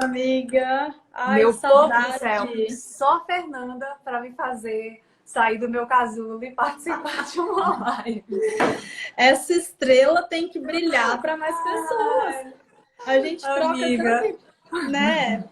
amiga. Ai, que Meu povo do céu, saudade. só a Fernanda para me fazer sair do meu casulo e participar de uma live. Essa estrela tem que brilhar para mais pessoas. Ai, A gente troca amiga. tanto, né?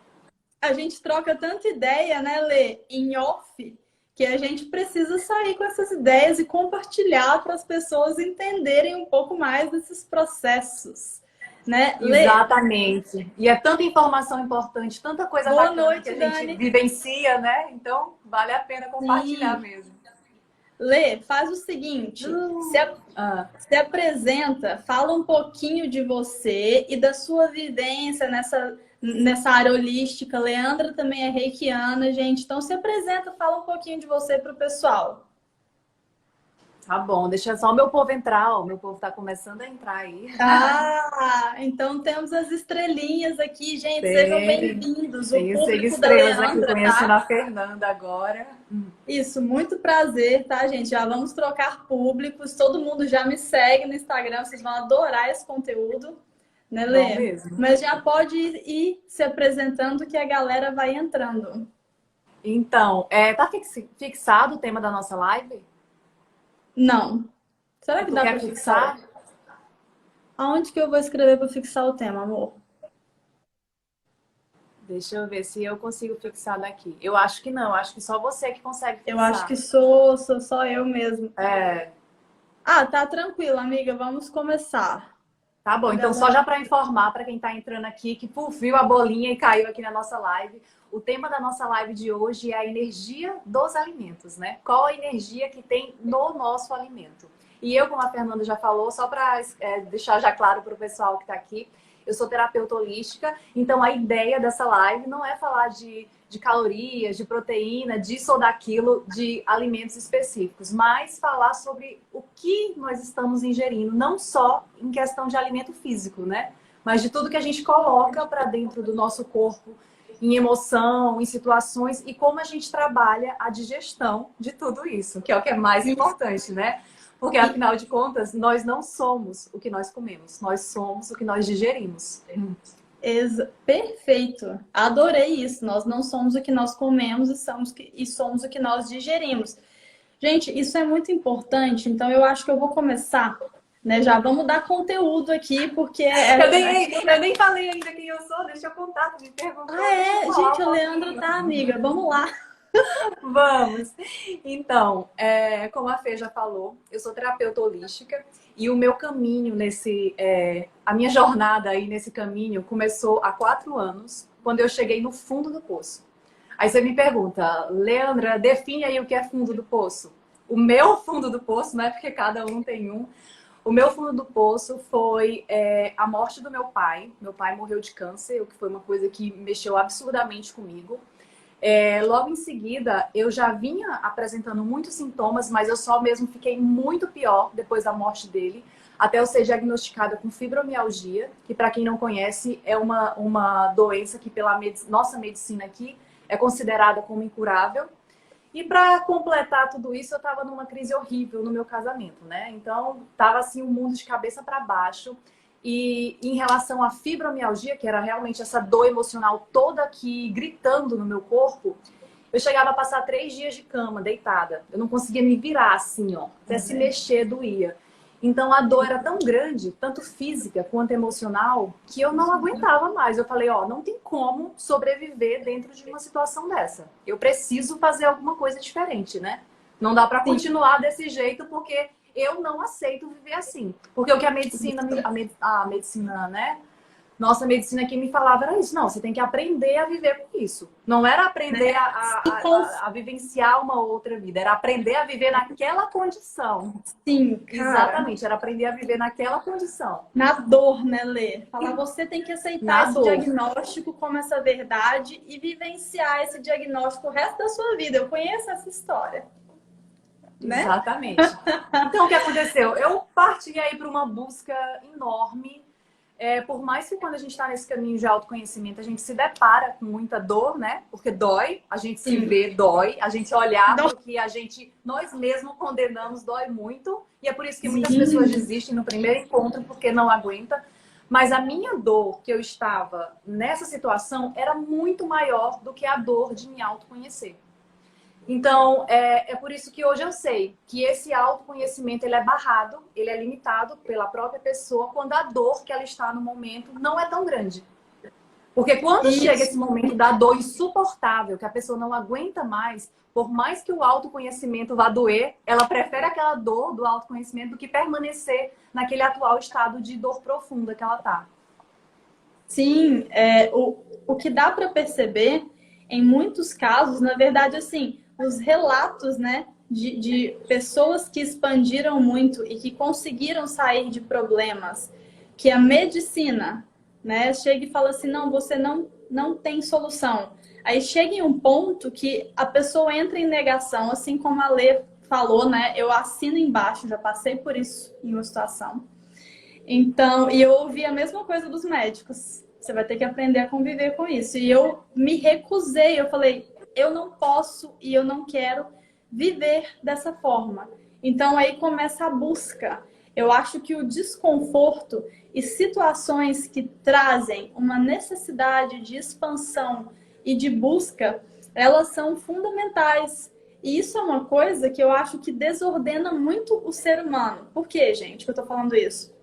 A gente troca tanta ideia, né, Lê, em off, que a gente precisa sair com essas ideias e compartilhar para as pessoas entenderem um pouco mais desses processos, né, Lê? Exatamente. E é tanta informação importante, tanta coisa Boa bacana que noite, a gente Dani. vivencia, né? Então, vale a pena compartilhar Sim. mesmo. Lê, faz o seguinte, Ah, se apresenta, fala um pouquinho de você e da sua vivência nessa área holística. Leandra também é reikiana, gente. Então se apresenta, fala um pouquinho de você para o pessoal. tá bom, deixa só o meu povo entrar, ó. O meu povo tá começando a entrar aí. Ah, então temos as estrelinhas aqui, gente. Sejam Tem, bem-vindos. O tem os seis público da estrelas aqui Leandra, conhecendo tá? a Fernanda agora. Isso, muito prazer, tá, gente? Já vamos trocar públicos. Todo mundo já me segue no Instagram, vocês vão adorar esse conteúdo, né, Bom Lê? mesmo. Mas já pode ir se apresentando que a galera vai entrando. Então, tá fixado o tema da nossa live? Não. Será que Tu dá quer para fixar? fixar? Aonde que eu vou escrever para fixar o tema, amor? Deixa eu ver se eu consigo fixar daqui. Eu acho que não, acho que só você que consegue Eu acho que fixar. sou só eu mesmo. É, Ah, tá tranquilo, amiga. Vamos começar. tá bom. A Então, só galera. já para informar para quem está entrando aqui, que viu a bolinha e caiu aqui na nossa live, o tema da nossa live de hoje é a energia dos alimentos, né? Qual a energia que tem no nosso alimento? E eu, como a Fernanda já falou, só para deixar já claro para o pessoal que está aqui, eu sou terapeuta holística, então a ideia dessa live não é falar de calorias, de proteína, disso ou daquilo, de alimentos específicos, mas falar sobre o que nós estamos ingerindo, não só em questão de alimento físico, né? Mas de tudo que a gente coloca para dentro do nosso corpo, em emoção, em situações, e como a gente trabalha a digestão de tudo isso, que é o que é mais importante, né? Porque, E- afinal de contas, nós não somos o que nós comemos, nós somos o que nós digerimos. Perfeito. Adorei isso. Nós não somos o que nós comemos e somos o que nós digerimos. Gente, isso é muito importante. Então, eu acho que eu vou começar, né? Já vamos dar conteúdo aqui, porque Eu nem falei ainda quem eu sou, deixa eu contar, tu me perguntou, Ah, deixa eu é? falar Gente, um a Leandra pouquinho. tá, amiga. Vamos lá. Vamos! Então, como a Fê já falou, eu sou terapeuta holística e o meu caminho a minha jornada aí nesse caminho começou há 4 anos, quando eu cheguei no fundo do poço. Aí você me pergunta, Leandra, define aí o que é fundo do poço. O meu fundo do poço, não é porque cada um tem um. O meu fundo do poço foi a morte do meu pai. Meu pai morreu de câncer, o que foi uma coisa que mexeu absurdamente comigo. Logo em seguida, eu já vinha apresentando muitos sintomas, mas eu só mesmo fiquei muito pior depois da morte dele, até eu ser diagnosticada com fibromialgia, que para quem não conhece é uma doença que pela nossa medicina aqui é considerada como incurável. E para completar tudo isso, eu estava numa crise horrível no meu casamento, né? Então, tava assim o mundo de cabeça para baixo. E em relação à fibromialgia, que era realmente essa dor emocional toda aqui gritando no meu corpo, eu chegava a passar 3 dias de cama, deitada. Eu não conseguia me virar assim, ó. Até se mexer doía. Então a dor era tão grande, tanto física quanto emocional, que eu não aguentava mais. Eu falei, ó, não tem como sobreviver dentro de uma situação dessa. Eu preciso fazer alguma coisa diferente, né? Não dá para Sim. continuar desse jeito, porque eu não aceito viver assim. Porque o que a medicina, a medicina, né? Nossa medicina aqui me falava era isso. Não, você tem que aprender a viver com isso. Não era aprender Né? a vivenciar uma outra vida. Era aprender a viver naquela condição. Sim, cara. Exatamente, era aprender a viver naquela condição. Na dor, né, Lê? Falar, você tem que aceitar Na esse dor. diagnóstico como essa verdade e vivenciar esse diagnóstico o resto da sua vida. Eu conheço essa história, né? Exatamente. Então, o que aconteceu? Eu parti aí para uma busca enorme. Por mais que quando a gente está nesse caminho de autoconhecimento, a gente se depara com muita dor, né? Porque dói, a gente se vê, dói, a gente olhar para o que nós mesmos condenamos, dói muito. E é por isso que muitas pessoas desistem no primeiro encontro, porque não aguenta. Mas a minha dor que eu estava nessa situação era muito maior do que a dor de me autoconhecer. Então, é por isso que hoje eu sei que esse autoconhecimento ele é barrado, ele é limitado pela própria pessoa quando a dor que ela está no momento não é tão grande. Porque quando chega esse momento da dor insuportável, que a pessoa não aguenta mais, por mais que o autoconhecimento vá doer, ela prefere aquela dor do autoconhecimento do que permanecer naquele atual estado de dor profunda que ela está. Sim, o que dá para perceber, em muitos casos, na verdade, assim, os relatos, né, de pessoas que expandiram muito e que conseguiram sair de problemas, que a medicina, né, chega e fala assim, não, você não tem solução. Aí chega em um ponto que a pessoa entra em negação, assim como a Lê falou, né, eu assino embaixo, já passei por isso em uma situação. Então, e eu ouvi a mesma coisa dos médicos. Você vai ter que aprender a conviver com isso. E eu me recusei, eu falei, eu não posso e eu não quero viver dessa forma. Então aí começa a busca. Eu acho que o desconforto e situações que trazem uma necessidade de expansão e de busca, elas são fundamentais. E isso é uma coisa que eu acho que desordena muito o ser humano. Por quê, gente, que eu tô falando isso?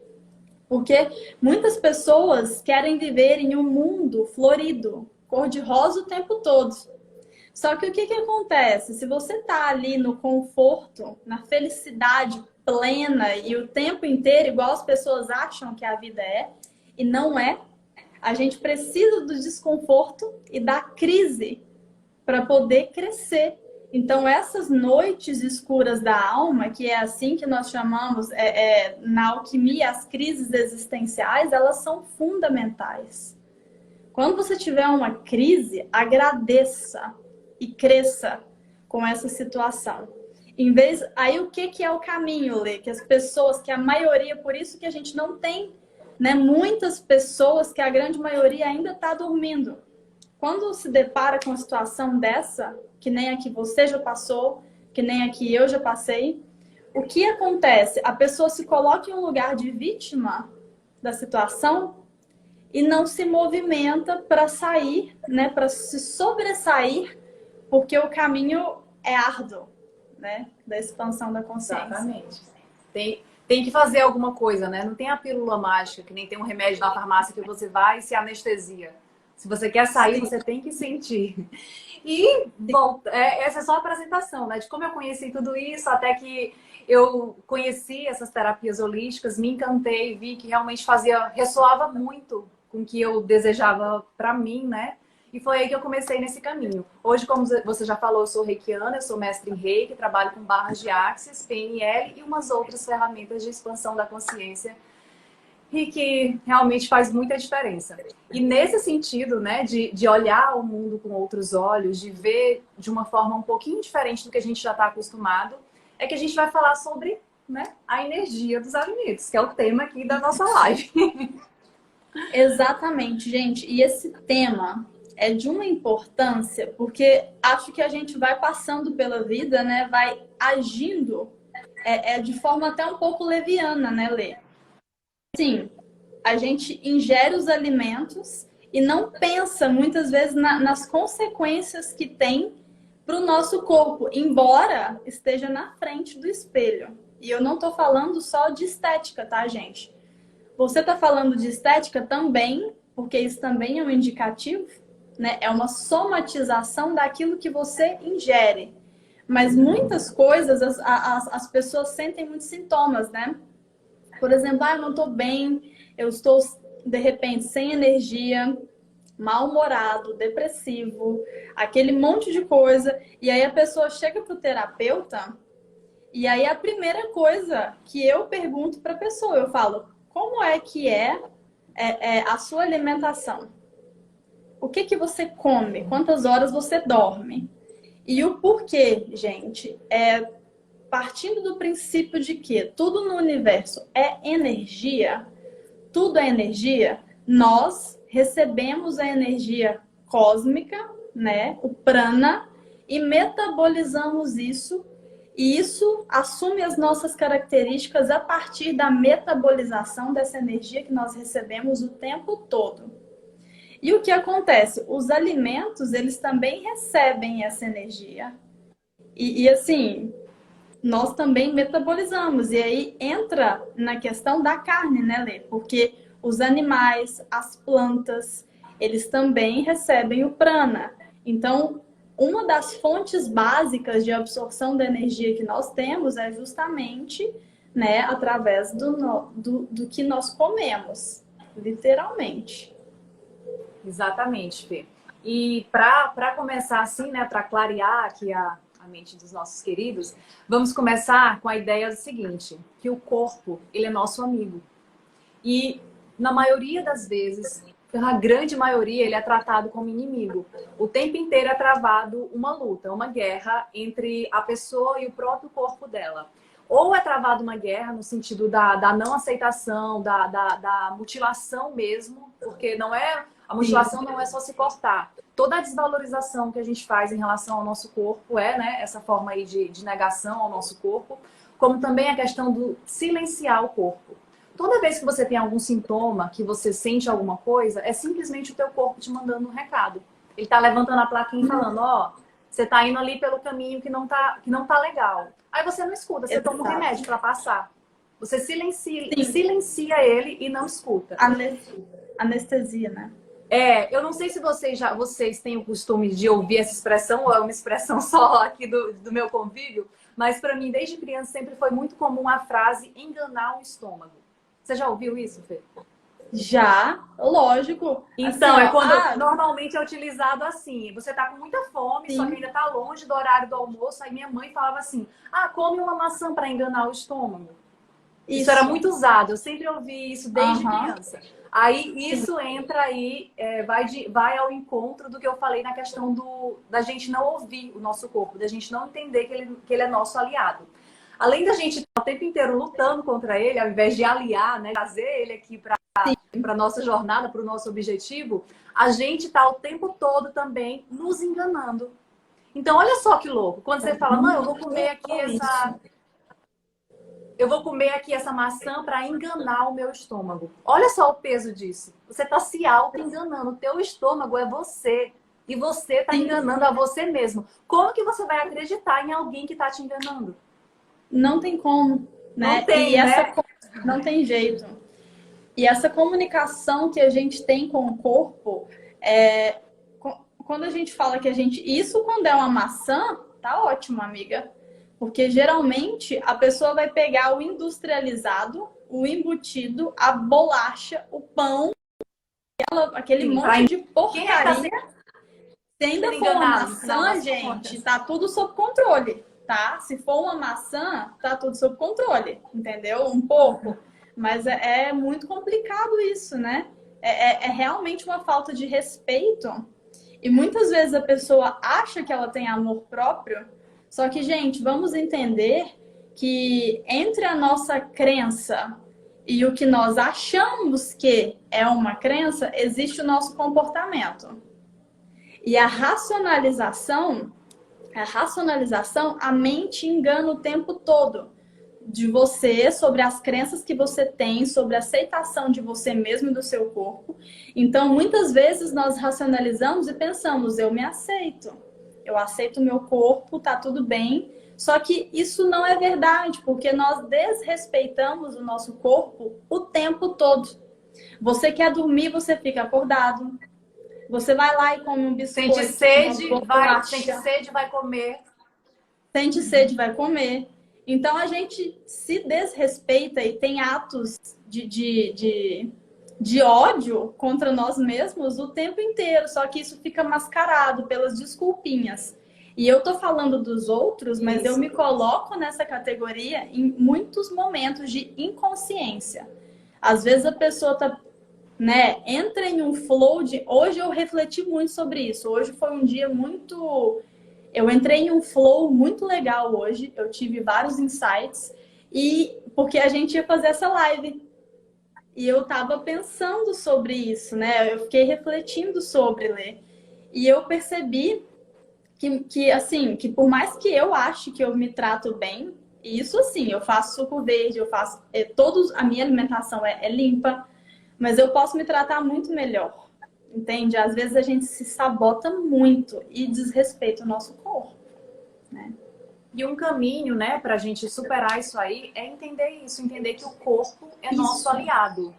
Porque muitas pessoas querem viver em um mundo florido, cor-de-rosa o tempo todo. Só que o que acontece? Se você está ali no conforto, na felicidade plena e o tempo inteiro, igual as pessoas acham que a vida é, e não é, a gente precisa do desconforto e da crise para poder crescer. Então, essas noites escuras da alma, que é assim que nós chamamos na alquimia, as crises existenciais, elas são fundamentais. Quando você tiver uma crise, agradeça e cresça com essa situação. Aí o que é o caminho, Lê? Que as pessoas, que a maioria, por isso que a gente não tem, né, muitas pessoas, que a grande maioria ainda está dormindo. Quando se depara com uma situação dessa, que nem a que você já passou, que nem a que eu já passei, o que acontece? A pessoa se coloca em um lugar de vítima da situação e não se movimenta para sair, né, para se sobressair, porque o caminho é árduo, né, da expansão da consciência. Exatamente. Tem que fazer alguma coisa, né? Não tem a pílula mágica, que nem tem um remédio na farmácia que você vai e se anestesia. Se você quer sair, você tem que sentir. E, bom, essa é só a apresentação, né? De como eu conheci tudo isso, até que eu conheci essas terapias holísticas, me encantei, vi que realmente ressoava muito com o que eu desejava para mim, né? E foi aí que eu comecei nesse caminho. Hoje, como você já falou, eu sou reikiana, eu sou mestre em reiki, trabalho com barras de axis, PNL e umas outras ferramentas de expansão da consciência e que realmente faz muita diferença. E nesse sentido, né, de olhar o mundo com outros olhos, de ver de uma forma um pouquinho diferente do que a gente já está acostumado, é que a gente vai falar sobre, né, a energia dos alimentos, que é o tema aqui da nossa live. Exatamente, gente. E esse tema é de uma importância, porque acho que a gente vai passando pela vida, né, vai agindo de forma até um pouco leviana, né, Lê? Sim, a gente ingere os alimentos e não pensa muitas vezes nas consequências que tem para o nosso corpo, embora esteja na frente do espelho. E eu não estou falando só de estética, tá, gente? Você está falando de estética também, porque isso também é um indicativo, né? É uma somatização daquilo que você ingere. Mas muitas coisas as pessoas sentem muitos sintomas, né? Por exemplo, eu não estou bem, eu estou, de repente, sem energia, mal-humorado, depressivo, aquele monte de coisa. E aí a pessoa chega para o terapeuta e aí a primeira coisa que eu pergunto para a pessoa, eu falo, como é que é a sua alimentação? O que você come? Quantas horas você dorme? E o porquê, gente, partindo do princípio de que tudo no universo é energia, tudo é energia, nós recebemos a energia cósmica, né, o prana, e metabolizamos isso E isso assume as nossas características a partir da metabolização dessa energia que nós recebemos o tempo todo. E o que acontece? Os alimentos, eles também recebem essa energia. E assim, nós também metabolizamos. E aí entra na questão da carne, né, Lê? Porque os animais, as plantas, eles também recebem o prana. Então, uma das fontes básicas de absorção da energia que nós temos é justamente, né, através do que nós comemos, literalmente. Exatamente, Fê. E para começar assim, né, para clarear aqui a mente dos nossos queridos, vamos começar com a ideia do seguinte, que o corpo, ele é nosso amigo. E na maioria das vezes, na grande maioria, ele é tratado como inimigo. O tempo inteiro é travado uma luta, uma guerra entre a pessoa e o próprio corpo dela. Ou é travado uma guerra no sentido da não aceitação, da mutilação mesmo, porque não é a mutilação não é só se cortar. Toda a desvalorização que a gente faz em relação ao nosso corpo é, né, essa forma aí de negação ao nosso corpo, como também a questão do silenciar o corpo. Toda vez que você tem algum sintoma, que você sente alguma coisa, é simplesmente o teu corpo te mandando um recado. Ele tá levantando a plaquinha e falando, ó, você tá indo ali pelo caminho que não tá legal. Aí você não escuta, você toma um remédio para passar. Você silencia ele e não escuta. Anestesia, né? Eu não sei se vocês têm o costume de ouvir essa expressão, ou é uma expressão só aqui do meu convívio, mas para mim, desde criança, sempre foi muito comum a frase enganar o estômago. Você já ouviu isso, Fê? Já, lógico. Então, assim, é quando normalmente é utilizado assim. Você tá com muita fome, sim. Só que ainda tá longe do horário do almoço. Aí minha mãe falava assim: come uma maçã para enganar o estômago. Isso era muito usado. Eu sempre ouvi isso desde criança. Aí isso entra aí, vai ao encontro do que eu falei na questão da gente não ouvir o nosso corpo, da gente não entender que ele é nosso aliado. Além da gente estar o tempo inteiro lutando contra ele, ao invés de aliar, né, trazer ele aqui para a nossa jornada, para o nosso objetivo, a gente está o tempo todo também nos enganando. Então, olha só que louco. Quando você fala, não, eu vou comer aqui essa maçã para enganar o meu estômago. Olha só o peso disso. Você está se auto-enganando. O teu estômago é você. E você está enganando a você mesmo. Como que você vai acreditar em alguém que está te enganando? Não tem como, né? Não tem, né? Não tem jeito. E essa comunicação que a gente tem com o corpo, quando a gente fala que isso quando é uma maçã, tá ótimo, amiga. Porque geralmente a pessoa vai pegar o industrializado, o embutido, a bolacha, o pão, aquele monte de porcaria. Se ainda for uma maçã, gente, tá tudo sob controle, tá? Se for uma maçã, tá tudo sob controle, entendeu? Um pouco. Mas é muito complicado isso, né? É realmente uma falta de respeito. E muitas vezes a pessoa acha que ela tem amor próprio. Só que, gente, vamos entender que entre a nossa crença e o que nós achamos que é uma crença, existe o nosso comportamento. E a racionalização, a mente engana o tempo todo de você, sobre as crenças que você tem, sobre a aceitação de você mesmo e do seu corpo. Então, muitas vezes nós racionalizamos e pensamos, eu me aceito. Eu aceito o meu corpo, tá tudo bem. Só que isso não é verdade, porque nós desrespeitamos o nosso corpo o tempo todo. Você quer dormir, você fica acordado. Você vai lá e come um biscoito. Sente sede, vai comer. Sente sede, vai comer. Então a gente se desrespeita e tem atos de ódio contra nós mesmos o tempo inteiro. Só que isso fica mascarado pelas desculpinhas. E eu tô falando dos outros, mas eu me coloco nessa categoria em muitos momentos de inconsciência. Às vezes a pessoa tá, né, entra em um flow de... Hoje eu refleti muito sobre isso. Hoje foi um dia muito... Eu entrei em um flow muito legal hoje. Eu tive vários insights. E porque a gente ia fazer essa live. E eu tava pensando sobre isso, né? Eu fiquei refletindo sobre, Lê. E eu percebi assim, que por mais que eu ache que eu me trato bem, isso assim, eu faço suco verde, eu faço, a minha alimentação é limpa, mas eu posso me tratar muito melhor, entende? Às vezes a gente se sabota muito e desrespeita o nosso corpo, né? E um caminho, né, para a gente superar isso aí é entender isso, entender que o corpo é nosso aliado.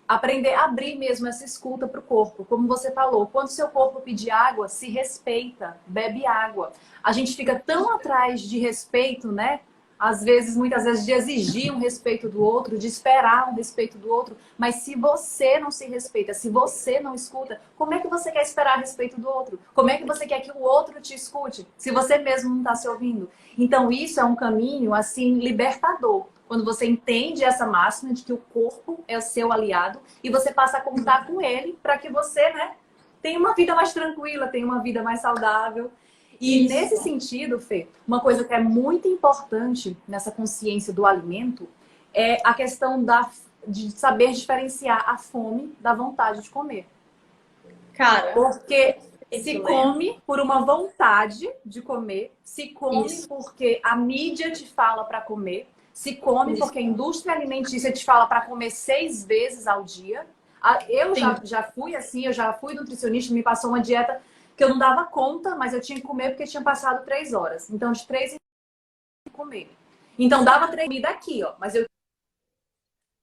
Aprender a abrir mesmo essa escuta para o corpo. Como você falou, quando seu corpo pedir água, se respeita, bebe água. A gente fica tão atrás de respeito, né? Às vezes, muitas vezes, de exigir um respeito do outro, de esperar um respeito do outro. Mas se você não se respeita, se você não escuta, como é que você quer esperar respeito do outro? Como é que você quer que o outro te escute, se você mesmo não está se ouvindo? Então, isso é um caminho, assim, libertador. Quando você entende essa máxima de que o corpo é o seu aliado e você passa a contar com ele para que você, né, tenha uma vida mais tranquila, tenha uma vida mais saudável. E nesse sentido, Fê, uma coisa que é muito importante nessa consciência do alimento é a questão de saber diferenciar a fome da vontade de comer. Cara, porque se come por uma vontade de comer, se come porque a mídia te fala para comer, se come porque a indústria alimentícia te fala para comer 6 vezes ao dia. Eu já fui assim, eu já fui nutricionista, me passou uma dieta que eu não dava conta, mas eu tinha que comer porque tinha passado 3 horas. Então, de 3 em comer. Então, dava 3 comidas aqui, ó, mas eu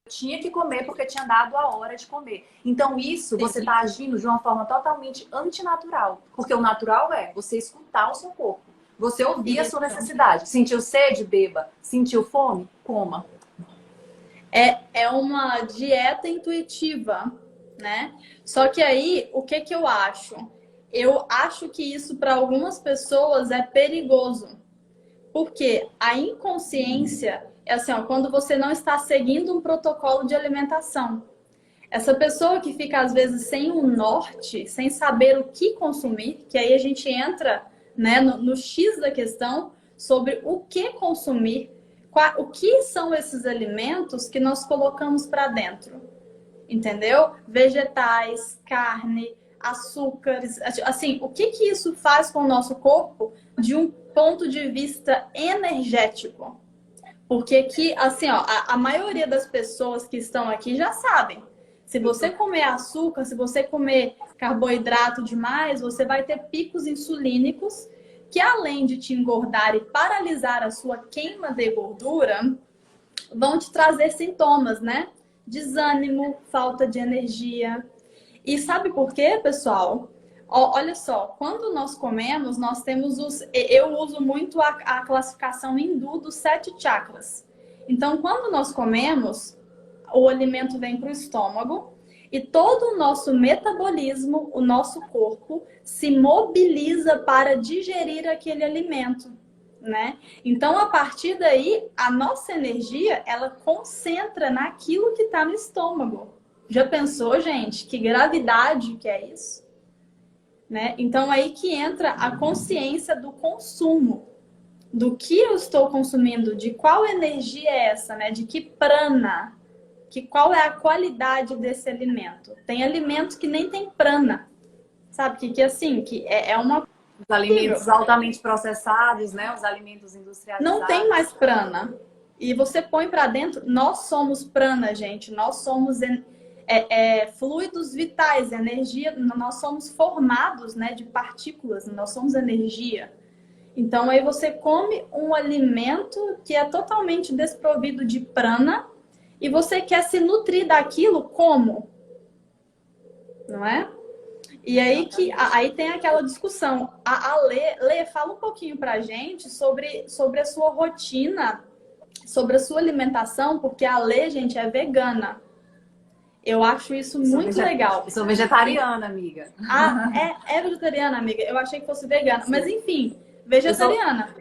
tinha que comer porque tinha dado a hora de comer. Então, isso você está agindo de uma forma totalmente antinatural. Porque o natural é você escutar o seu corpo. Você ouvir a sua necessidade. Sentiu sede? Beba. Sentiu fome? Coma. É uma dieta intuitiva, né? Só que aí, o que eu acho? Eu acho que isso para algumas pessoas é perigoso. Porque a inconsciência é assim, ó, quando você não está seguindo um protocolo de alimentação. Essa pessoa que fica, às vezes, sem um norte, sem saber o que consumir, que aí a gente entra, né, no X da questão sobre o que consumir, o que são esses alimentos que nós colocamos para dentro, entendeu? Vegetais, carne, açúcares, assim, o que isso faz com o nosso corpo de um ponto de vista energético? Porque que, assim, ó, a maioria das pessoas que estão aqui já sabem. Se você comer açúcar, se você comer carboidrato demais, você vai ter picos insulínicos que, além de te engordar e paralisar a sua queima de gordura, vão te trazer sintomas, né? Desânimo, falta de energia. E sabe por quê, pessoal? Olha só, quando nós comemos, nós temos eu uso muito a classificação hindu dos 7 chakras. Então, quando nós comemos, o alimento vem para o estômago e todo o nosso metabolismo, o nosso corpo, se mobiliza para digerir aquele alimento, né? Então, a partir daí, a nossa energia, ela concentra naquilo que está no estômago. Já pensou, gente? Que gravidade que é isso? Né? Então, aí que entra a consciência do consumo. Do que eu estou consumindo, de qual energia é essa, né? De que prana, qual é a qualidade desse alimento. Tem alimentos que nem tem prana, sabe? Que assim, que é uma... Os alimentos altamente processados, né? Os alimentos industrializados. Não tem mais prana. E você põe para dentro, nós somos prana, gente. Nós somos fluidos vitais, energia. Nós somos formados, né, de partículas. Nós somos energia. Então, aí você come um alimento que é totalmente desprovido de prana e você quer se nutrir daquilo como? Não é? E aí aí tem aquela discussão. A Lê, fala um pouquinho pra gente sobre a sua rotina, sobre a sua alimentação, porque a Lê, gente, é vegana. Eu acho isso muito legal. Eu sou vegetariana, amiga. Ah, é vegetariana, amiga? Eu achei que fosse vegana. Sim. Mas enfim, vegetariana.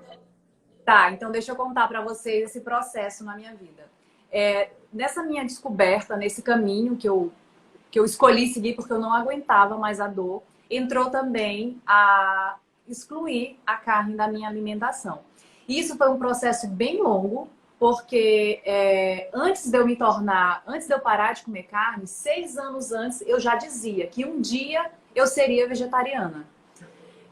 Tá, então deixa eu contar pra vocês esse processo na minha vida. Nessa minha descoberta, nesse caminho que eu escolhi seguir porque eu não aguentava mais a dor, entrou também a excluir a carne da minha alimentação. Isso foi um processo bem longo, porque antes de eu parar de comer carne, 6 anos antes eu já dizia que um dia eu seria vegetariana.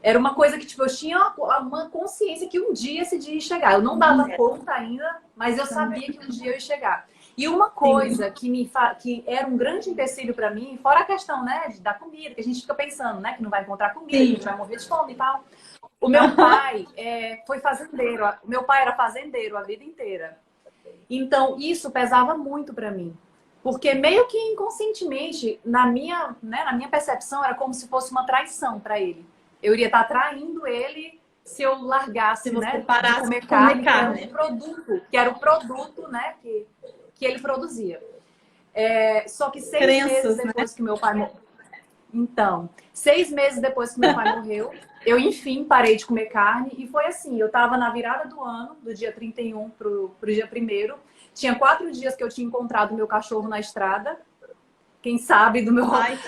Era uma coisa que, tipo, eu tinha uma consciência que um dia esse dia ia chegar. Eu não dava conta ainda, mas eu sabia que um dia eu ia chegar. E uma coisa que era um grande empecilho para mim, fora a questão, né, da comida, que a gente fica pensando, né, que não vai encontrar comida, que a gente vai morrer de fome e tal. O meu pai foi fazendeiro. O meu pai era fazendeiro a vida inteira. Então, isso pesava muito para mim. Porque meio que inconscientemente, na minha percepção, era como se fosse uma traição para ele. Eu iria estar traindo ele se eu largasse, Se você né, parasse de comer de carne, comer carne. que era o produto, né, que ele produzia. Só que Crenças, né? Então, 6 meses depois que meu pai morreu, eu, enfim, parei de comer carne. E foi assim, eu tava na virada do ano, do dia 31 pro dia 1º. Tinha 4 dias que eu tinha encontrado meu cachorro na estrada. Quem sabe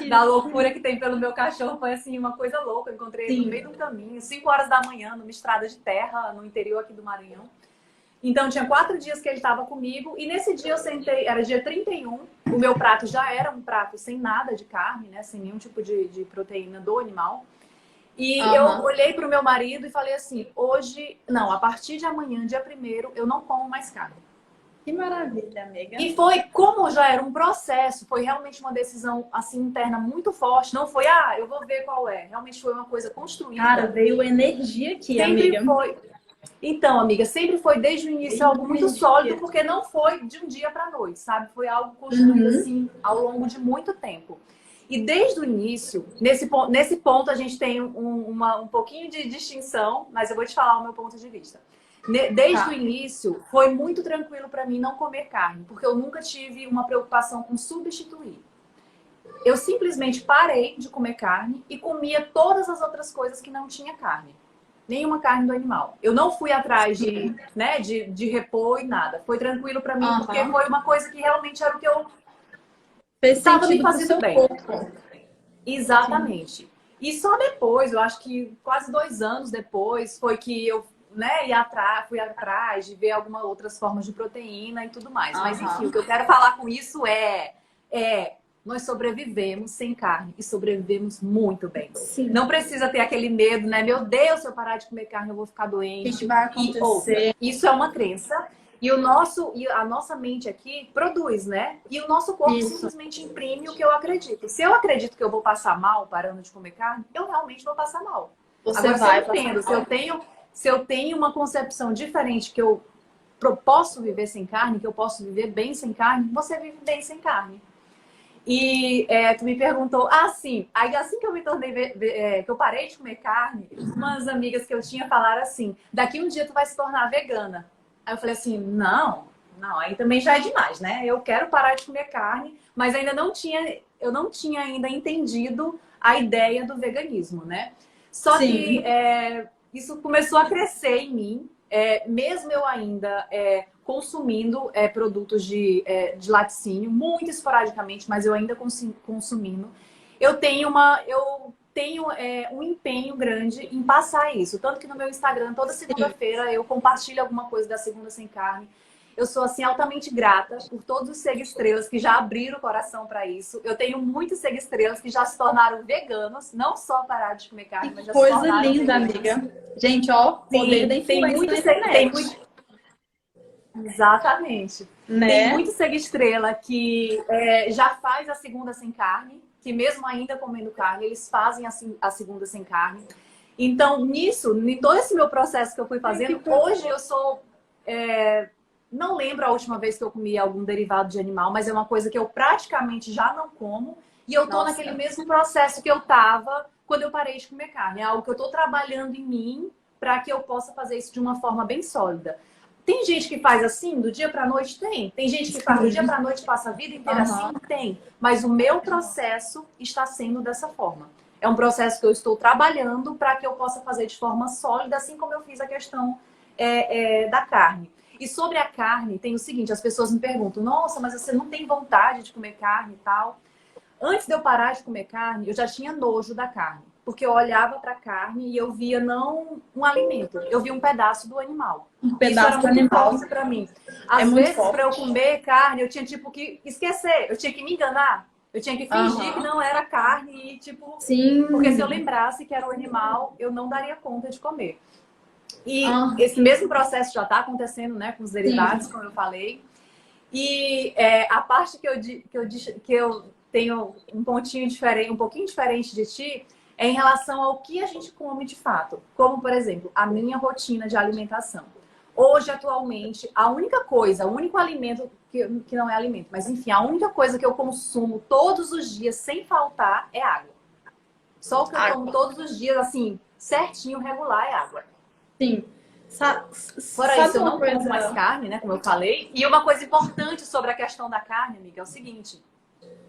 da loucura que tem pelo meu cachorro, foi assim, uma coisa louca. Eu encontrei ele no meio do caminho, 5 horas da manhã, numa estrada de terra, no interior aqui do Maranhão. Então, tinha 4 dias que ele estava comigo. E nesse dia eu sentei, era dia 31. O meu prato já era um prato sem nada de carne, né? Sem nenhum tipo de proteína do animal. E eu olhei para o meu marido e falei assim, a partir de amanhã, dia 1º, eu não como mais carne. Que maravilha, amiga. E foi, como já era um processo, foi realmente uma decisão assim interna muito forte. Não foi, eu vou ver qual é. Realmente foi uma coisa construída. Cara, veio energia aqui, sempre amiga. Foi. Então, amiga, sempre foi desde o início algo muito sólido, porque não foi de um dia para a noite, sabe? Foi algo construído assim ao longo de muito tempo. E desde o início, nesse ponto a gente tem um pouquinho de distinção, mas eu vou te falar o meu ponto de vista. Desde o início, foi muito tranquilo para mim não comer carne, porque eu nunca tive uma preocupação com substituir. Eu simplesmente parei de comer carne e comia todas as outras coisas que não tinha carne. Nenhuma carne do animal. Eu não fui atrás de repor e nada. Foi tranquilo para mim, porque foi uma coisa que realmente era o que eu estava me fazendo bem. Corpo. Exatamente. Sim. E só depois, eu acho que quase 2 anos depois, foi que eu fui atrás de ver algumas outras formas de proteína e tudo mais. Mas enfim, o que eu quero falar com isso nós sobrevivemos sem carne e sobrevivemos muito bem. Sim. Não precisa ter aquele medo, né? Meu Deus, se eu parar de comer carne, eu vou ficar doente. O que vai acontecer? Isso é uma crença. E a nossa mente aqui produz, né? E o nosso corpo simplesmente imprime o que eu acredito. Se eu acredito que eu vou passar mal parando de comer carne, eu realmente vou passar mal. Agora, se eu tenho uma concepção diferente que eu posso viver sem carne, que eu posso viver bem sem carne, você vive bem sem carne. E tu me perguntou, sim, aí assim que eu me tornei, que eu parei de comer carne, umas amigas que eu tinha falaram assim, daqui um dia tu vai se tornar vegana. Aí eu falei assim, não, aí também já é demais, né? Eu quero parar de comer carne, mas eu não tinha ainda entendido a ideia do veganismo, né? Só que isso começou a crescer em mim, mesmo eu ainda consumindo produtos de laticínio, muito esporadicamente, mas eu ainda consumindo. Eu tenho um empenho grande em passar isso. Tanto que no meu Instagram, toda segunda-feira, eu compartilho alguma coisa da Segunda Sem Carne. Eu sou, assim, altamente grata por todos os seguestrelas que já abriram o coração para isso. Eu tenho muitos seguestrelas que já se tornaram veganos, não só pararam de comer carne, mas já se tornaram veganos. Coisa linda, amiga. Gente, poder da influência tem muito. Exatamente. Né? Tem muito seguestrela que já faz a Segunda Sem Carne, que mesmo ainda comendo carne, eles fazem a Segunda Sem Carne. Então, em todo esse meu processo que eu fui fazendo, hoje eu sou... não lembro a última vez que eu comi algum derivado de animal, mas é uma coisa que eu praticamente já não como. E eu tô naquele mesmo processo que eu tava quando eu parei de comer carne. É algo que eu tô trabalhando em mim para que eu possa fazer isso de uma forma bem sólida. Tem gente que faz assim, do dia pra noite? Tem. Tem gente que faz do dia pra noite, passa a vida inteira assim? Tem. Mas o meu processo está sendo dessa forma. É um processo que eu estou trabalhando para que eu possa fazer de forma sólida, assim como eu fiz a questão da carne. E sobre a carne, tem o seguinte, as pessoas me perguntam, nossa, mas você não tem vontade de comer carne e tal? Antes de eu parar de comer carne, eu já tinha nojo da carne. Porque eu olhava para a carne e eu via não um alimento, eu via um pedaço do animal. Um pedaço do animal para mim. Às vezes, para eu comer carne, eu tinha tipo que esquecer, eu tinha que me enganar. Eu tinha que fingir que não era carne e, tipo... Sim. Porque se eu lembrasse que era o animal, eu não daria conta de comer. E Ah, esse mesmo processo já está acontecendo, né, com os derivados, sim. como eu falei. E a parte que eu tenho um pontinho diferente, um pouquinho diferente de ti, é em relação ao que a gente come de fato. Como, por exemplo, a minha rotina de alimentação. Hoje, atualmente, a única coisa, o único alimento que não é alimento, mas enfim, a única coisa que eu consumo todos os dias sem faltar é água. Só o que eu tomo Água. todos os dias, assim, certinho, regular, é água. Sim. Fora isso, Sabe eu uma não como mais coisa? carne, né? Como eu falei. E uma coisa importante sobre a questão da carne, amiga, é o seguinte: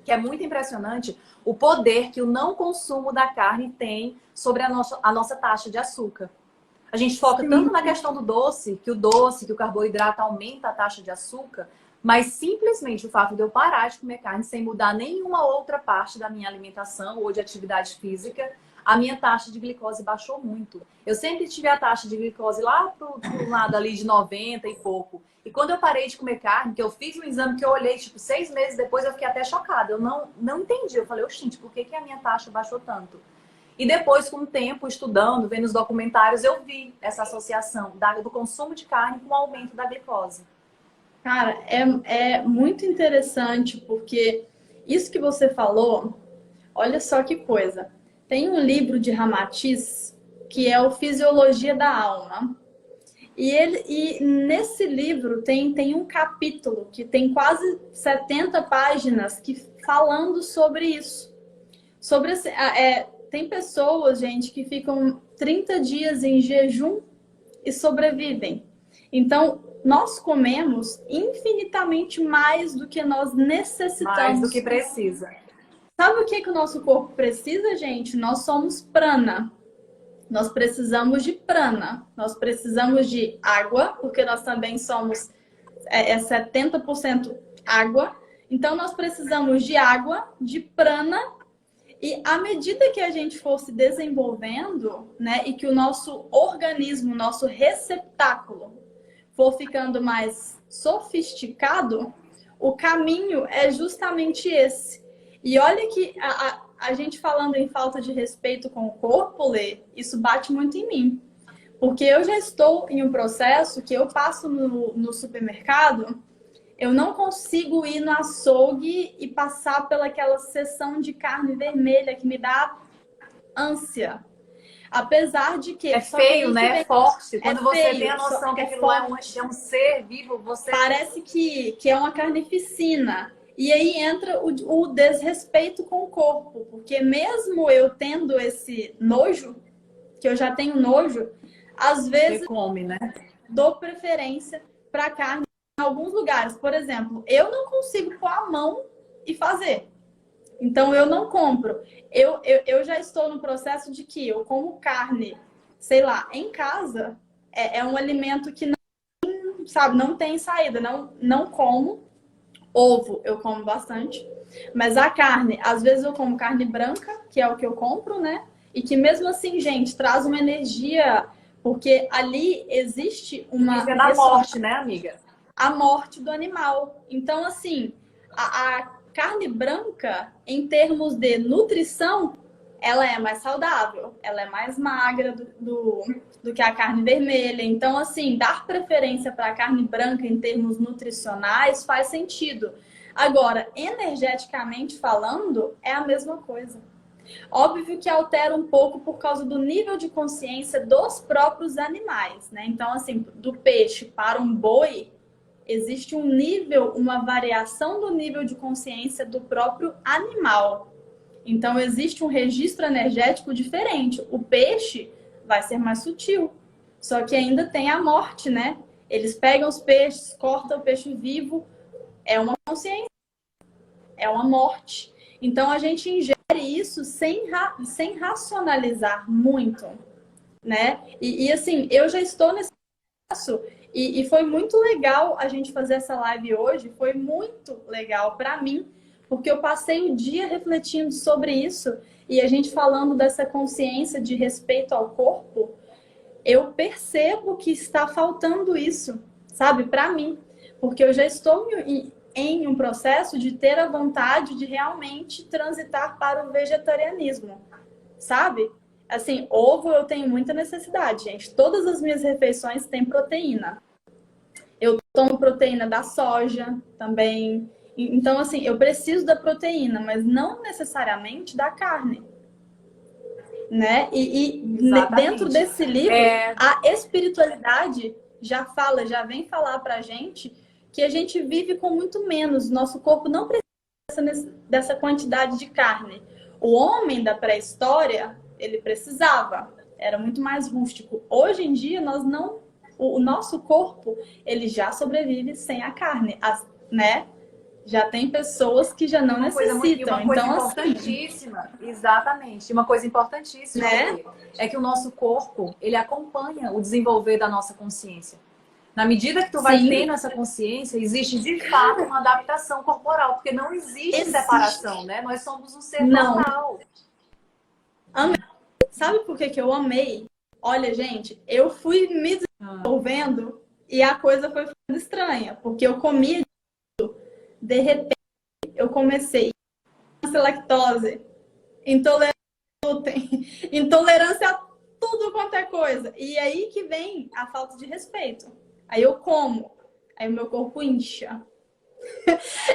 que é muito impressionante o poder que o não consumo da carne tem sobre a nossa taxa de açúcar. A gente foca tanto Sim. na questão do doce, que o carboidrato aumenta a taxa de açúcar, mas simplesmente o fato de eu parar de comer carne sem mudar nenhuma outra parte da minha alimentação ou de atividade física, a minha taxa de glicose baixou muito. Eu sempre tive a taxa de glicose lá pro lado ali de 90 e pouco. E quando eu parei de comer carne, que eu fiz um exame que eu olhei, tipo, 6 meses depois, eu fiquei até chocada. Eu não entendi. Eu falei, oxente, por que a minha taxa baixou tanto? E depois, com o tempo, estudando, vendo os documentários, eu vi essa associação do consumo de carne com o aumento da glicose. Cara, é muito interessante porque isso que você falou, olha só que coisa. Tem um livro de Ramatiz que é o Fisiologia da Alma. E nesse livro tem um capítulo que tem quase 70 páginas que falando sobre isso. Sobre tem pessoas, gente, que ficam 30 dias em jejum e sobrevivem. Então, nós comemos infinitamente mais do que nós Mais do necessitamos. que precisa. Sabe o que que o nosso corpo precisa, gente? Nós somos prana. Nós precisamos de prana. Nós precisamos de água, porque nós também somos 70% água. Então, nós precisamos de água, de prana. E à medida que a gente for se desenvolvendo, né, e que o nosso organismo, nosso receptáculo, for ficando mais sofisticado, o caminho é justamente esse. E olha que a gente falando em falta de respeito com o corpo, Lê, isso bate muito em mim. Porque eu já estou em um processo que eu passo no supermercado, eu não consigo ir no açougue e passar pelaquela seção de carne vermelha que me dá ânsia. Apesar de que... É feio, né? É forte. Quando você feio, tem a noção que aquilo forte. é um ser vivo, você... Parece que é uma carnificina. E aí entra o desrespeito com o corpo. Porque mesmo eu tendo esse nojo, que eu já tenho nojo, às vezes você come, né? dou preferência para carne em alguns lugares. Por exemplo, eu não consigo pôr a mão e fazer. Então, eu não compro. Eu já estou no processo de que eu como carne, sei lá, em casa, é um alimento que não, sabe, não tem saída. Não como. Ovo eu como bastante. Mas a carne, às vezes eu como carne branca, que é o que eu compro, né? E que mesmo assim, gente, traz uma energia, porque ali existe uma... Isso é da morte, né, amiga? A morte do animal. Então, assim, a carne branca, em termos de nutrição, ela é mais saudável, ela é mais magra do que a carne vermelha. Então, assim, dar preferência para a carne branca em termos nutricionais faz sentido. Agora, energeticamente falando, é a mesma coisa. Óbvio que altera um pouco por causa do nível de consciência dos próprios animais, né? Então, assim, do peixe para um boi, existe um nível, uma variação do nível de consciência do próprio animal. Então, existe um registro energético diferente. O peixe vai ser mais sutil, só que ainda tem a morte, né? Eles pegam os peixes, cortam o peixe vivo, é uma consciência, é uma morte. Então, a gente ingere isso sem racionalizar muito, né? E assim, eu já estou nesse processo e foi muito legal a gente fazer essa live hoje, foi muito legal para mim, porque eu passei o dia refletindo sobre isso e a gente falando dessa consciência de respeito ao corpo, eu percebo que está faltando isso, sabe, para mim, porque eu já estou em um processo de ter a vontade de realmente transitar para o vegetarianismo, sabe? Assim, ovo eu tenho muita necessidade, gente. Todas as minhas refeições têm proteína. Eu tomo proteína da soja também. Então, assim, eu preciso da proteína, mas não necessariamente da carne, né? Dentro desse livro, a espiritualidade já fala, já vem falar pra gente que a gente vive com muito menos. Nosso corpo não precisa dessa quantidade de carne. O homem da pré-história, ele precisava, era muito mais rústico. Hoje em dia, nós não, o nosso corpo, ele já sobrevive sem a carne, né? Já tem pessoas que já não necessitam. Uma coisa então, importantíssima, assim, exatamente. Uma coisa importantíssima, né? É que o nosso corpo, ele acompanha o desenvolver da nossa consciência. Na medida que tu vai tendo essa consciência, existe de fato uma adaptação corporal, porque não existe separação, né? Nós somos um ser total. Amei. Sabe por que eu amei? Olha, gente, eu fui me desenvolvendo e a coisa foi ficando estranha, porque eu comia de repente eu comecei a lactose, intolerância ao glúten, intolerância a tudo quanto é coisa. E aí que vem a falta de respeito. Aí eu como, aí o meu corpo incha.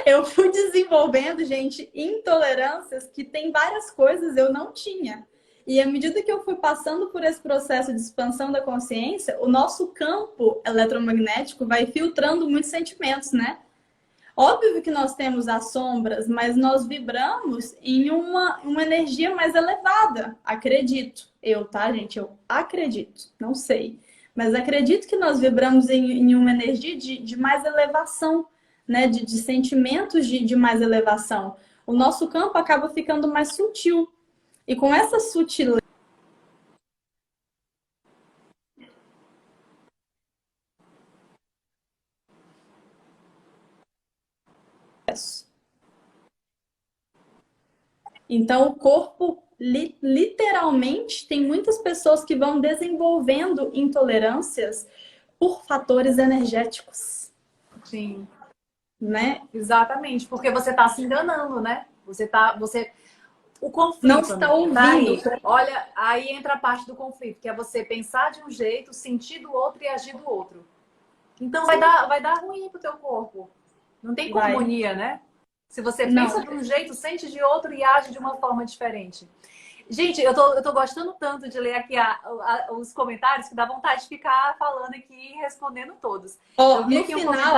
Eu fui desenvolvendo, gente, intolerâncias que tem várias coisas eu não tinha. E à medida que eu fui passando por esse processo de expansão da consciência, o nosso campo eletromagnético vai filtrando muitos sentimentos, né? Óbvio que nós temos as sombras, mas nós vibramos em uma energia mais elevada. Acredito. Eu, tá, gente? Eu acredito. Não sei. Mas acredito que nós vibramos em uma energia de mais elevação, né? De sentimentos de mais elevação. O nosso campo acaba ficando mais sutil. E com essa sutileza, então o corpo literalmente tem muitas pessoas que vão desenvolvendo intolerâncias por fatores energéticos. Sim. Né? Exatamente, porque você está se enganando, né? O conflito não está ouvindo. Tá aí. Olha, aí entra a parte do conflito, que é você pensar de um jeito, sentir do outro e agir do outro. Então vai dar ruim pro teu corpo. Não tem harmonia, né? Se você pensa de um jeito, sente de outro e age de uma forma diferente. Gente, eu tô gostando tanto de ler aqui os comentários que dá vontade de ficar falando aqui e respondendo todos. Eu vi aqui no final,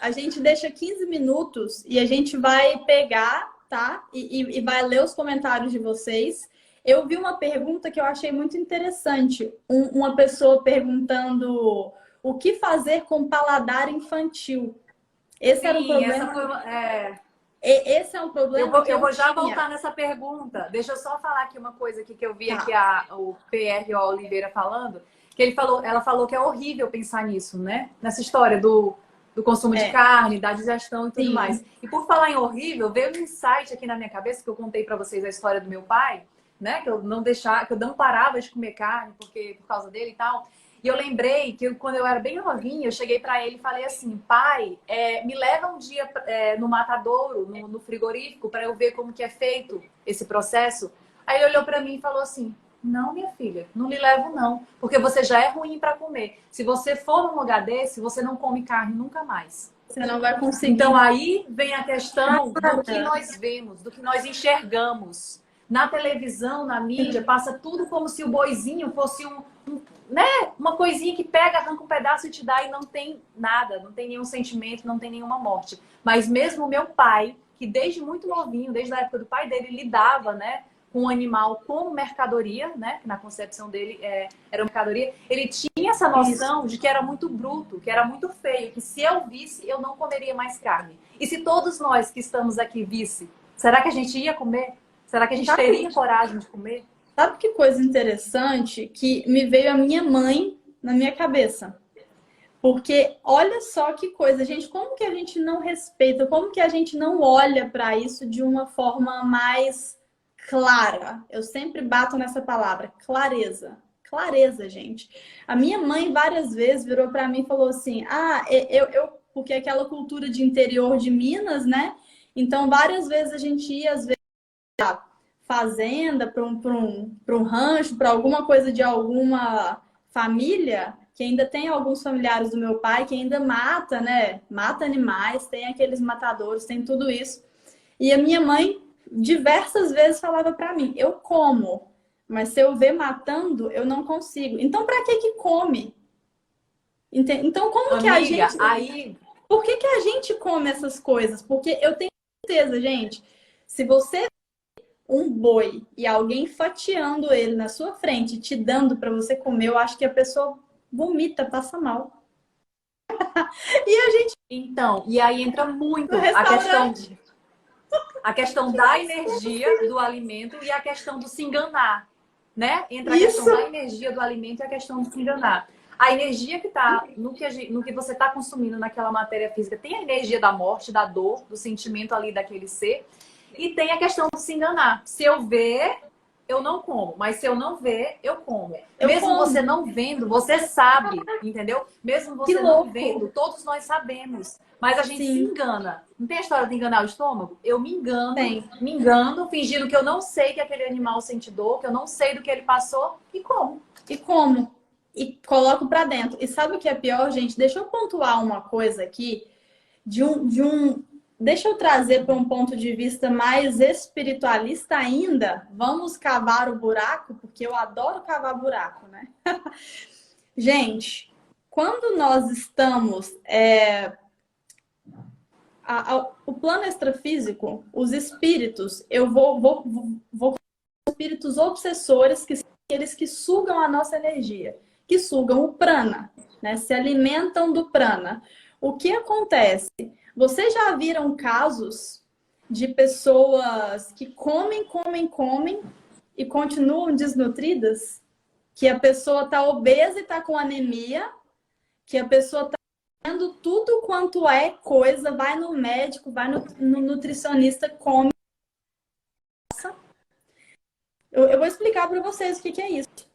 a gente deixa 15 minutos e a gente vai pegar, tá? E vai ler os comentários de vocês. Eu vi uma pergunta que eu achei muito interessante. Uma pessoa perguntando o que fazer com paladar infantil. Esse era um problema. Esse é um problema eu vou já voltar nessa pergunta. Deixa eu só falar aqui uma coisa aqui que eu vi aqui o PR Oliveira falando, que ela falou que é horrível pensar nisso, né? Nessa história do consumo de carne, da digestão e tudo mais. E por falar em horrível, veio um insight aqui na minha cabeça, que eu contei para vocês a história do meu pai, né? Que eu não parava de comer carne por causa dele e tal. E eu lembrei que quando eu era bem novinha, eu cheguei para ele e falei assim, pai, me leva um dia no matadouro, no frigorífico, para eu ver como que é feito esse processo. Aí ele olhou para mim e falou assim, não, minha filha, não lhe levo não, porque você já é ruim para comer. Se você for num lugar desse, você não come carne nunca mais. Você não vai conseguir. Então aí vem a questão do que nós vemos, do que nós enxergamos. Na televisão, na mídia, passa tudo como se o boizinho fosse uma coisinha que pega, arranca um pedaço e te dá e não tem nada, não tem nenhum sentimento, não tem nenhuma morte. Mas mesmo o meu pai, que desde muito novinho, desde a época do pai dele, lidava, né, com o animal como mercadoria, né, que na concepção dele era uma mercadoria, ele tinha essa noção de que era muito bruto, que era muito feio, que se eu visse, eu não comeria mais carne. E se todos nós que estamos aqui visse, será que a gente ia comer? Será que a gente teria coragem de comer? Sabe que coisa interessante que me veio a minha mãe na minha cabeça? Porque olha só que coisa, gente, como que a gente não respeita, como que a gente não olha para isso de uma forma mais clara? Eu sempre bato nessa palavra, clareza. Clareza, gente. A minha mãe várias vezes virou para mim e falou assim: porque é aquela cultura de interior de Minas, né? Então, várias vezes a gente ia, às vezes, pra fazenda, para um rancho, para alguma coisa de alguma família, que ainda tem alguns familiares do meu pai que ainda mata, né? Mata animais, tem aqueles matadores, tem tudo isso. E a minha mãe diversas vezes falava para mim: eu como, mas se eu ver matando, eu não consigo. Então, para que que come? Então, como que a Amiga, gente. aí Por que que a gente come essas coisas? Porque eu tenho certeza, gente, se você um boi e alguém fatiando ele na sua frente, te dando para você comer, eu acho que a pessoa vomita, passa mal. E a gente então, e aí entra no muito restaurante. a questão da energia do alimento e a questão do se enganar, né? Entra a questão Isso, da energia do alimento e a questão do se enganar. A energia que está no que você está consumindo naquela matéria física tem a energia da morte, da dor, do sentimento ali daquele ser. E tem a questão de se enganar. Se eu ver, eu não como. Mas se eu não ver, eu como. eu Mesmo você como. não vendo, você sabe, entendeu? Mesmo Que você não louco. vendo, todos nós sabemos. Mas a gente se Sim, engana. Não tem a história de enganar o estômago? Eu tem. me engano, fingindo que eu não sei que aquele animal sente dor, que eu não sei do que ele passou e como. E como? E coloco para dentro. E sabe o que é pior, gente? Deixa eu pontuar uma coisa aqui deixa eu trazer para um ponto de vista mais espiritualista ainda. Vamos cavar o buraco, porque eu adoro cavar buraco, né? Gente, quando nós estamos o plano extrafísico, os espíritos, vou espíritos obsessores, que são aqueles que sugam a nossa energia, que sugam o prana, né? Se alimentam do prana. O que acontece? Vocês já viram casos de pessoas que comem e continuam desnutridas? Que a pessoa está obesa e está com anemia, que a pessoa está tendo tudo quanto é coisa, vai no médico, vai no nutricionista, come. Eu vou explicar para vocês o que é isso.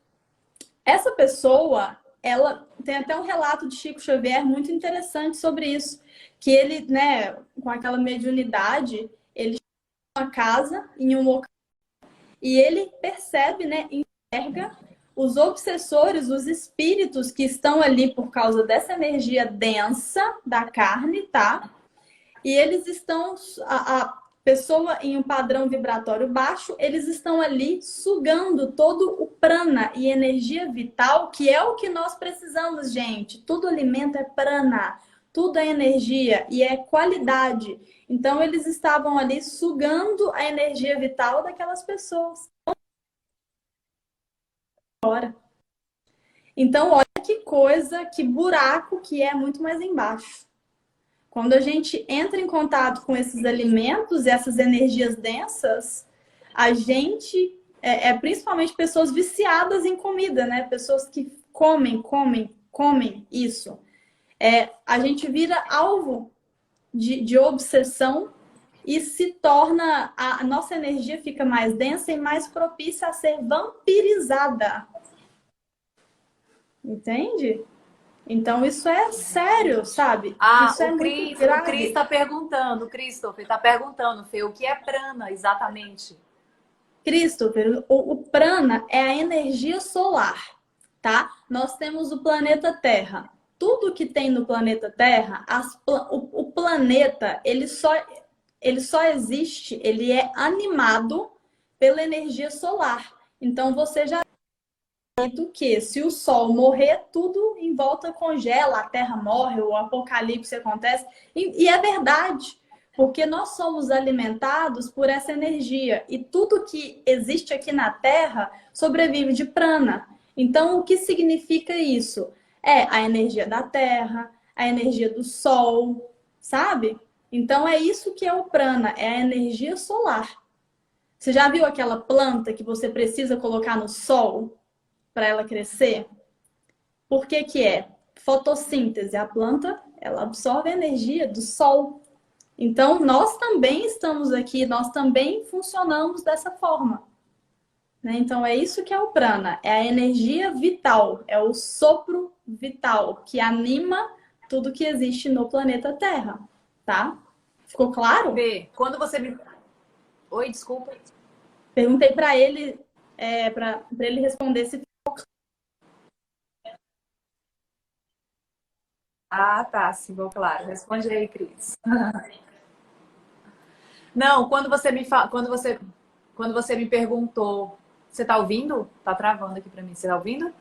Essa pessoa, ela tem até um relato de Chico Xavier muito interessante sobre isso, que ele, né, com aquela mediunidade, ele chega uma casa em um local e ele percebe, né, enxerga os obsessores, os espíritos que estão ali por causa dessa energia densa da carne, tá? E eles estão, a pessoa em um padrão vibratório baixo, eles estão ali sugando todo o prana e energia vital, que é o que nós precisamos, gente. Tudo alimento é prana, tudo é energia e é qualidade. Então, eles estavam ali sugando a energia vital daquelas pessoas. Então, olha que coisa, que buraco que é muito mais embaixo. Quando a gente entra em contato com esses alimentos e essas energias densas, a gente principalmente pessoas viciadas em comida, né? Pessoas que comem isso. A gente vira alvo de obsessão e se torna, a nossa energia fica mais densa e mais propícia a ser vampirizada. Entende? Então, isso é sério, sabe? Ah, Isso é muito O Cris grave. está perguntando, o Christopher está perguntando, Fê, o que é prana exatamente? Christopher, o prana é a energia solar, tá? Nós temos o planeta Terra. Tudo que tem no planeta Terra, o planeta, ele só existe, ele é animado pela energia solar. Então, você já do que se o Sol morrer, tudo em volta congela, a Terra morre, o apocalipse acontece. E é verdade, porque nós somos alimentados por essa energia. E tudo que existe aqui na Terra sobrevive de prana. Então, o que significa isso? É a energia da Terra, a energia do Sol, sabe? Então, é isso que é o prana, é a energia solar. Você já viu aquela planta que você precisa colocar no sol para ela crescer? Por que que é? Fotossíntese. A planta, ela absorve a energia do sol. Então, nós também estamos aqui, nós também funcionamos dessa forma. Né? Então, é isso que é o prana. É a energia vital, é o sopro vital que anima tudo que existe no planeta Terra, tá? Ficou claro? Fê, quando você me... Oi, desculpa. Perguntei para ele, para ele responder se... Ah, tá, sim, vou, claro. Responde aí, Cris. Não, quando você me perguntou, você tá ouvindo? Tá travando aqui pra mim. Você tá ouvindo?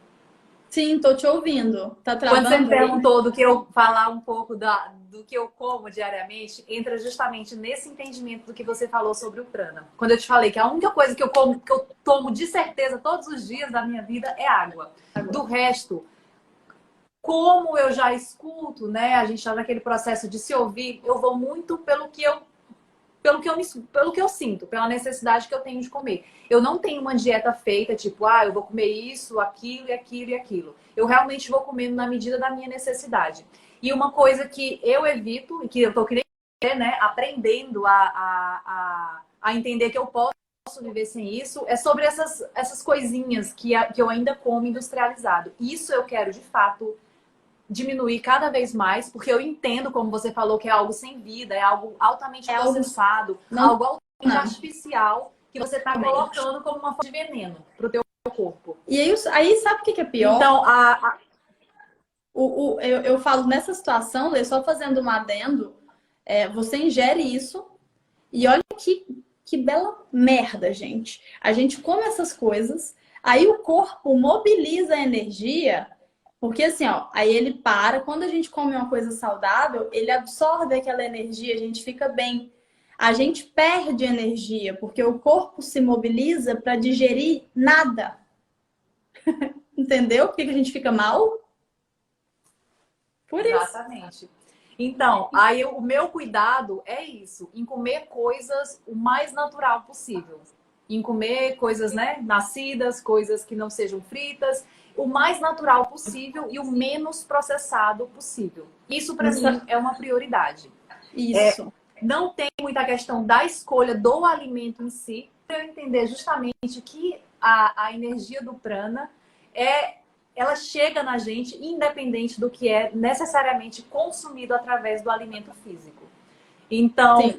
Sim, tô te ouvindo. Tá Quando você me travando aí? perguntou do que eu falar um pouco do que eu como diariamente, entra justamente nesse entendimento do que você falou sobre o prana. Quando eu te falei que a única coisa que eu como, que eu tomo de certeza todos os dias da minha vida é água. Do resto, como eu já escuto, né? A gente está naquele processo de se ouvir, eu vou muito pelo que eu sinto, pela necessidade que eu tenho de comer. Eu não tenho uma dieta feita, tipo, eu vou comer isso, aquilo e aquilo e aquilo. Eu realmente vou comendo na medida da minha necessidade. E uma coisa que eu evito, e que eu tô querendo, né, aprendendo a entender que eu posso viver sem isso, é sobre essas coisinhas que eu ainda como industrializado. Isso eu quero, de fato, diminuir cada vez mais, porque eu entendo, como você falou, que é algo sem vida, é algo altamente É algo processado, não algo altamente não, artificial que você está realmente. colocando como uma fonte de veneno para o teu corpo. E aí sabe o que que é pior? Então, Eu falo nessa situação, Lê, só fazendo um adendo, você ingere isso e olha que bela merda, gente. A gente come essas coisas, aí o corpo mobiliza a energia, porque assim, ó, aí ele para, quando a gente come uma coisa saudável, ele absorve aquela energia, a gente fica bem. A gente perde energia, porque o corpo se mobiliza para digerir nada. Entendeu? Por que que a gente fica mal? Por isso. exatamente. Então, aí o meu cuidado é isso, em comer coisas o mais natural possível. Em comer coisas, né, nascidas, coisas que não sejam fritas, o mais natural possível e o menos processado possível. Isso para mim é uma prioridade. Isso. Não tem muita questão da escolha do alimento em si, para eu entender justamente que a energia do prana ela chega na gente independente do que é necessariamente consumido através do alimento físico. Então, Sim.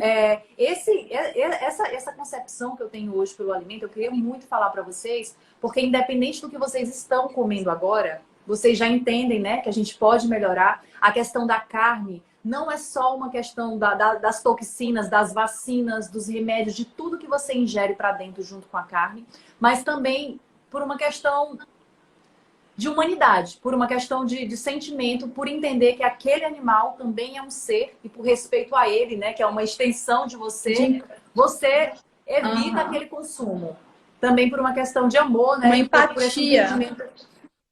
essa concepção que eu tenho hoje pelo alimento, eu queria muito falar para vocês, porque independente do que vocês estão comendo agora, vocês já entendem, né, que a gente pode melhorar. A questão da carne não é só uma questão das toxinas, das vacinas, dos remédios, de tudo que você ingere para dentro junto com a carne, mas também por uma questão de humanidade, por uma questão de sentimento, por entender que aquele animal também é um ser e por respeito a ele, né, que é uma extensão de você, você evita Aham. aquele consumo. Também por uma questão de amor, Uma né, por esse empatia. entendimento,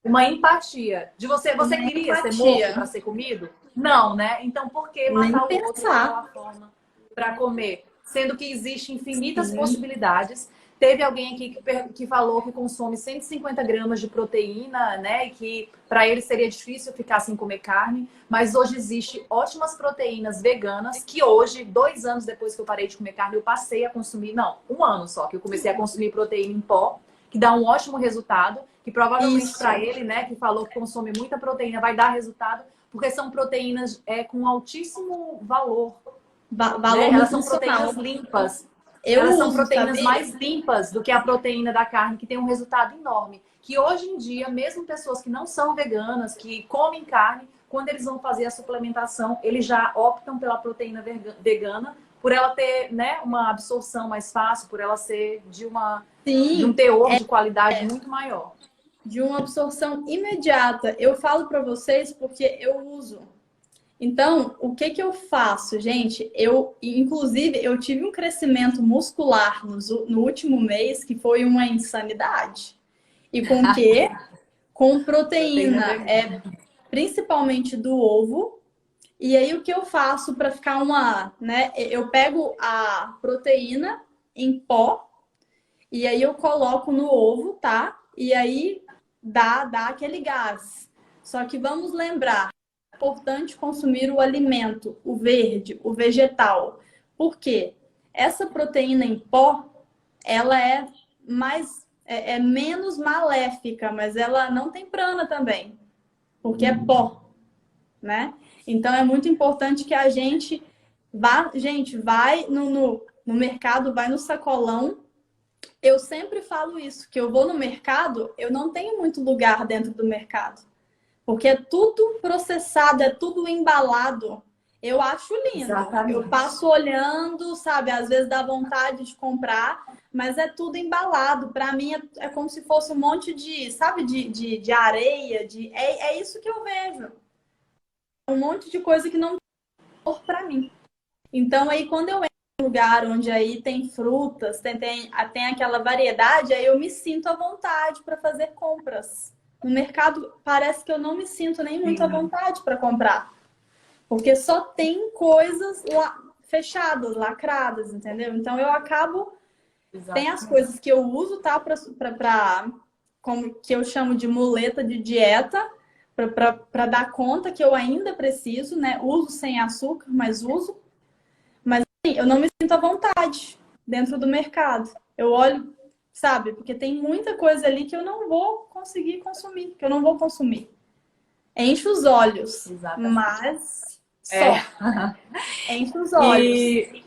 uma empatia. De você Uma queria ser morto empatia. para ser comido? Não, né? Então por que Nem matar o outro daquela pensar. forma para comer? Sendo que existem infinitas Sim. possibilidades. Teve alguém aqui que falou que consome 150 gramas de proteína, né? E que para ele seria difícil ficar sem comer carne. Mas hoje existe ótimas proteínas veganas que hoje, 2 anos depois que eu parei de comer carne, eu passei a consumir, não, 1 ano só, que eu comecei a consumir proteína em pó, que dá um ótimo resultado, que provavelmente Isso. para ele, né, que falou que consome muita proteína, vai dar resultado, porque são proteínas com altíssimo valor, né? Valor Elas são proteínas nutricional. limpas. Eu Elas são uso, proteínas sabia? mais limpas do que a proteína da carne, que tem um resultado enorme. Que hoje em dia, mesmo pessoas que não são veganas, que comem carne, quando eles vão fazer a suplementação, eles já optam pela proteína vegana, por ela ter, né, uma absorção mais fácil, por ela ser de um Sim, teor de qualidade muito maior. de uma absorção imediata. Eu falo para vocês porque eu uso. Então, o que que eu faço, gente? Inclusive, eu tive um crescimento muscular no último mês que foi uma insanidade. E com o quê? Com Proteína proteína, vegana. principalmente do ovo. E aí, o que eu faço para ficar né? Eu pego a proteína em pó e aí eu coloco no ovo, tá? E aí dá aquele gás. Só que vamos lembrar, é importante consumir o alimento, o verde, o vegetal. Por quê? Essa proteína em pó, ela é menos maléfica, mas ela não tem prana também, porque é pó, né? Então é muito importante que a gente vá, gente, vai no mercado, vai no sacolão. Eu sempre falo isso, que eu vou no mercado, eu não tenho muito lugar dentro do mercado. Porque é tudo processado, é tudo embalado. Eu acho lindo. Exatamente. Eu passo olhando, sabe? Às vezes dá vontade de comprar, mas é tudo embalado. Para mim é como se fosse um monte de, sabe, de areia. É isso que eu vejo. Um monte de coisa que não tem cor para mim. Então aí quando eu entro em um lugar onde aí tem frutas, tem aquela variedade, aí eu me sinto à vontade para fazer compras. No mercado parece que eu não me sinto nem muito à vontade para comprar. Porque só tem coisas lá, fechadas, lacradas, entendeu? Então eu acabo. Tem as coisas que eu uso, tá? Como que eu chamo de muleta de dieta, para dar conta que eu ainda preciso, né? Uso sem açúcar, mas uso. Mas assim, eu não me sinto à vontade dentro do mercado. Eu olho, sabe? Porque tem muita coisa ali que eu não vou conseguir consumir, que eu não vou consumir. Enche os olhos, Exatamente. mas só. Enche os olhos.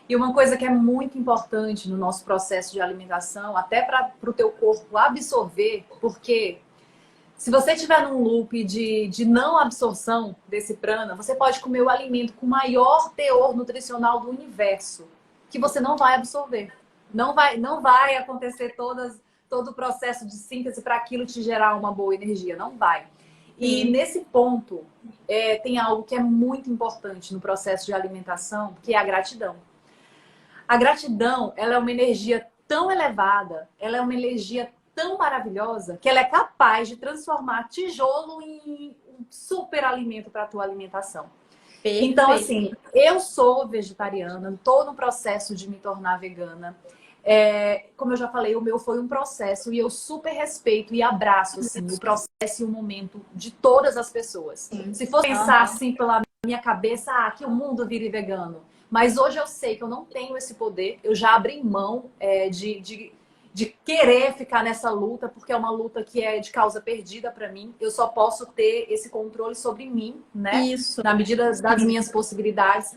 E uma coisa que é muito importante no nosso processo de alimentação, até para o teu corpo absorver, porque se você estiver num loop de não absorção desse prana, você pode comer o alimento com maior teor nutricional do universo, que você não vai absorver. Não vai acontecer todo o processo de síntese para aquilo te gerar uma boa energia. Não vai. E nesse ponto, tem algo que é muito importante no processo de alimentação, que é a gratidão. A gratidão, ela é uma energia tão elevada, ela é uma energia tão maravilhosa, que ela é capaz de transformar tijolo em um super alimento para a tua alimentação. Perfeito. Então, assim, eu sou vegetariana, estou no processo de me tornar vegana. Como eu já falei, o meu foi um processo e eu super respeito e abraço assim, o processo e o momento de todas as pessoas. Se for pensar assim pela minha cabeça, que o mundo vire vegano. Mas hoje eu sei que eu não tenho esse poder, eu já abri mão de querer ficar nessa luta, porque é uma luta que é de causa perdida para mim. Eu só posso ter esse controle sobre mim, né? Isso. Na medida das minhas possibilidades.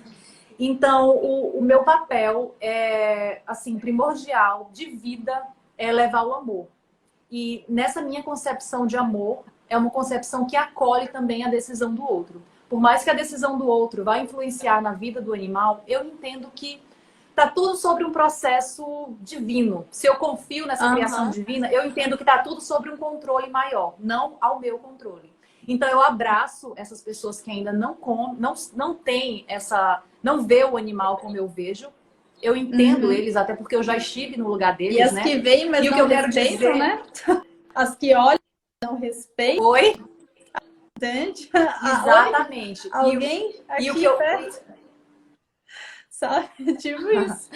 Então, o meu papel é, assim, primordial de vida é levar o amor. E nessa minha concepção de amor, é uma concepção que acolhe também a decisão do outro. Por mais que a decisão do outro vá influenciar na vida do animal, eu entendo que tá tudo sobre um processo divino. Se eu confio nessa criação divina, eu entendo que tá tudo sobre um controle maior, não ao meu controle. Então eu abraço essas pessoas que ainda não têm não vê o animal como eu vejo. Eu entendo eles, até porque eu já estive no lugar deles, e as né? que veem, mas e não o que eu quero respeitam, dizer, né? As que olham, não respeitam. Oi? Entende? Exatamente. Alguém aqui o que eu perto, sabe? Tipo isso.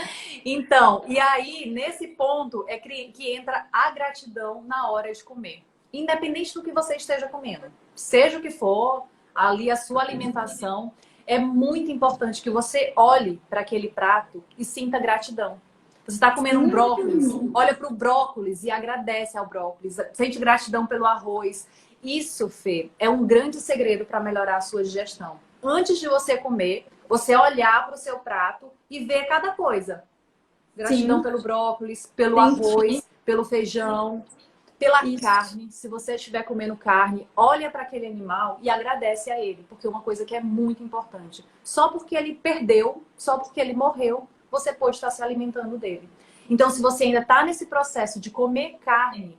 Então, e aí, nesse ponto, é que entra a gratidão na hora de comer. Independente do que você esteja comendo. Seja o que for, ali a sua alimentação, é muito importante que você olhe para aquele prato e sinta gratidão. Você está comendo um brócolis, olha para o brócolis e agradece ao brócolis. Sente gratidão pelo arroz. Isso, Fê, é um grande segredo para melhorar a sua digestão. Antes de você comer, você olhar para o seu prato e ver cada coisa. Gratidão pelo brócolis, pelo arroz, pelo feijão, pela carne. Se você estiver comendo carne, olha para aquele animal e agradece a ele. Porque uma coisa que é muito importante. Só porque ele perdeu, só porque ele morreu, você pode estar se alimentando dele. Então, se você ainda está nesse processo de comer carne,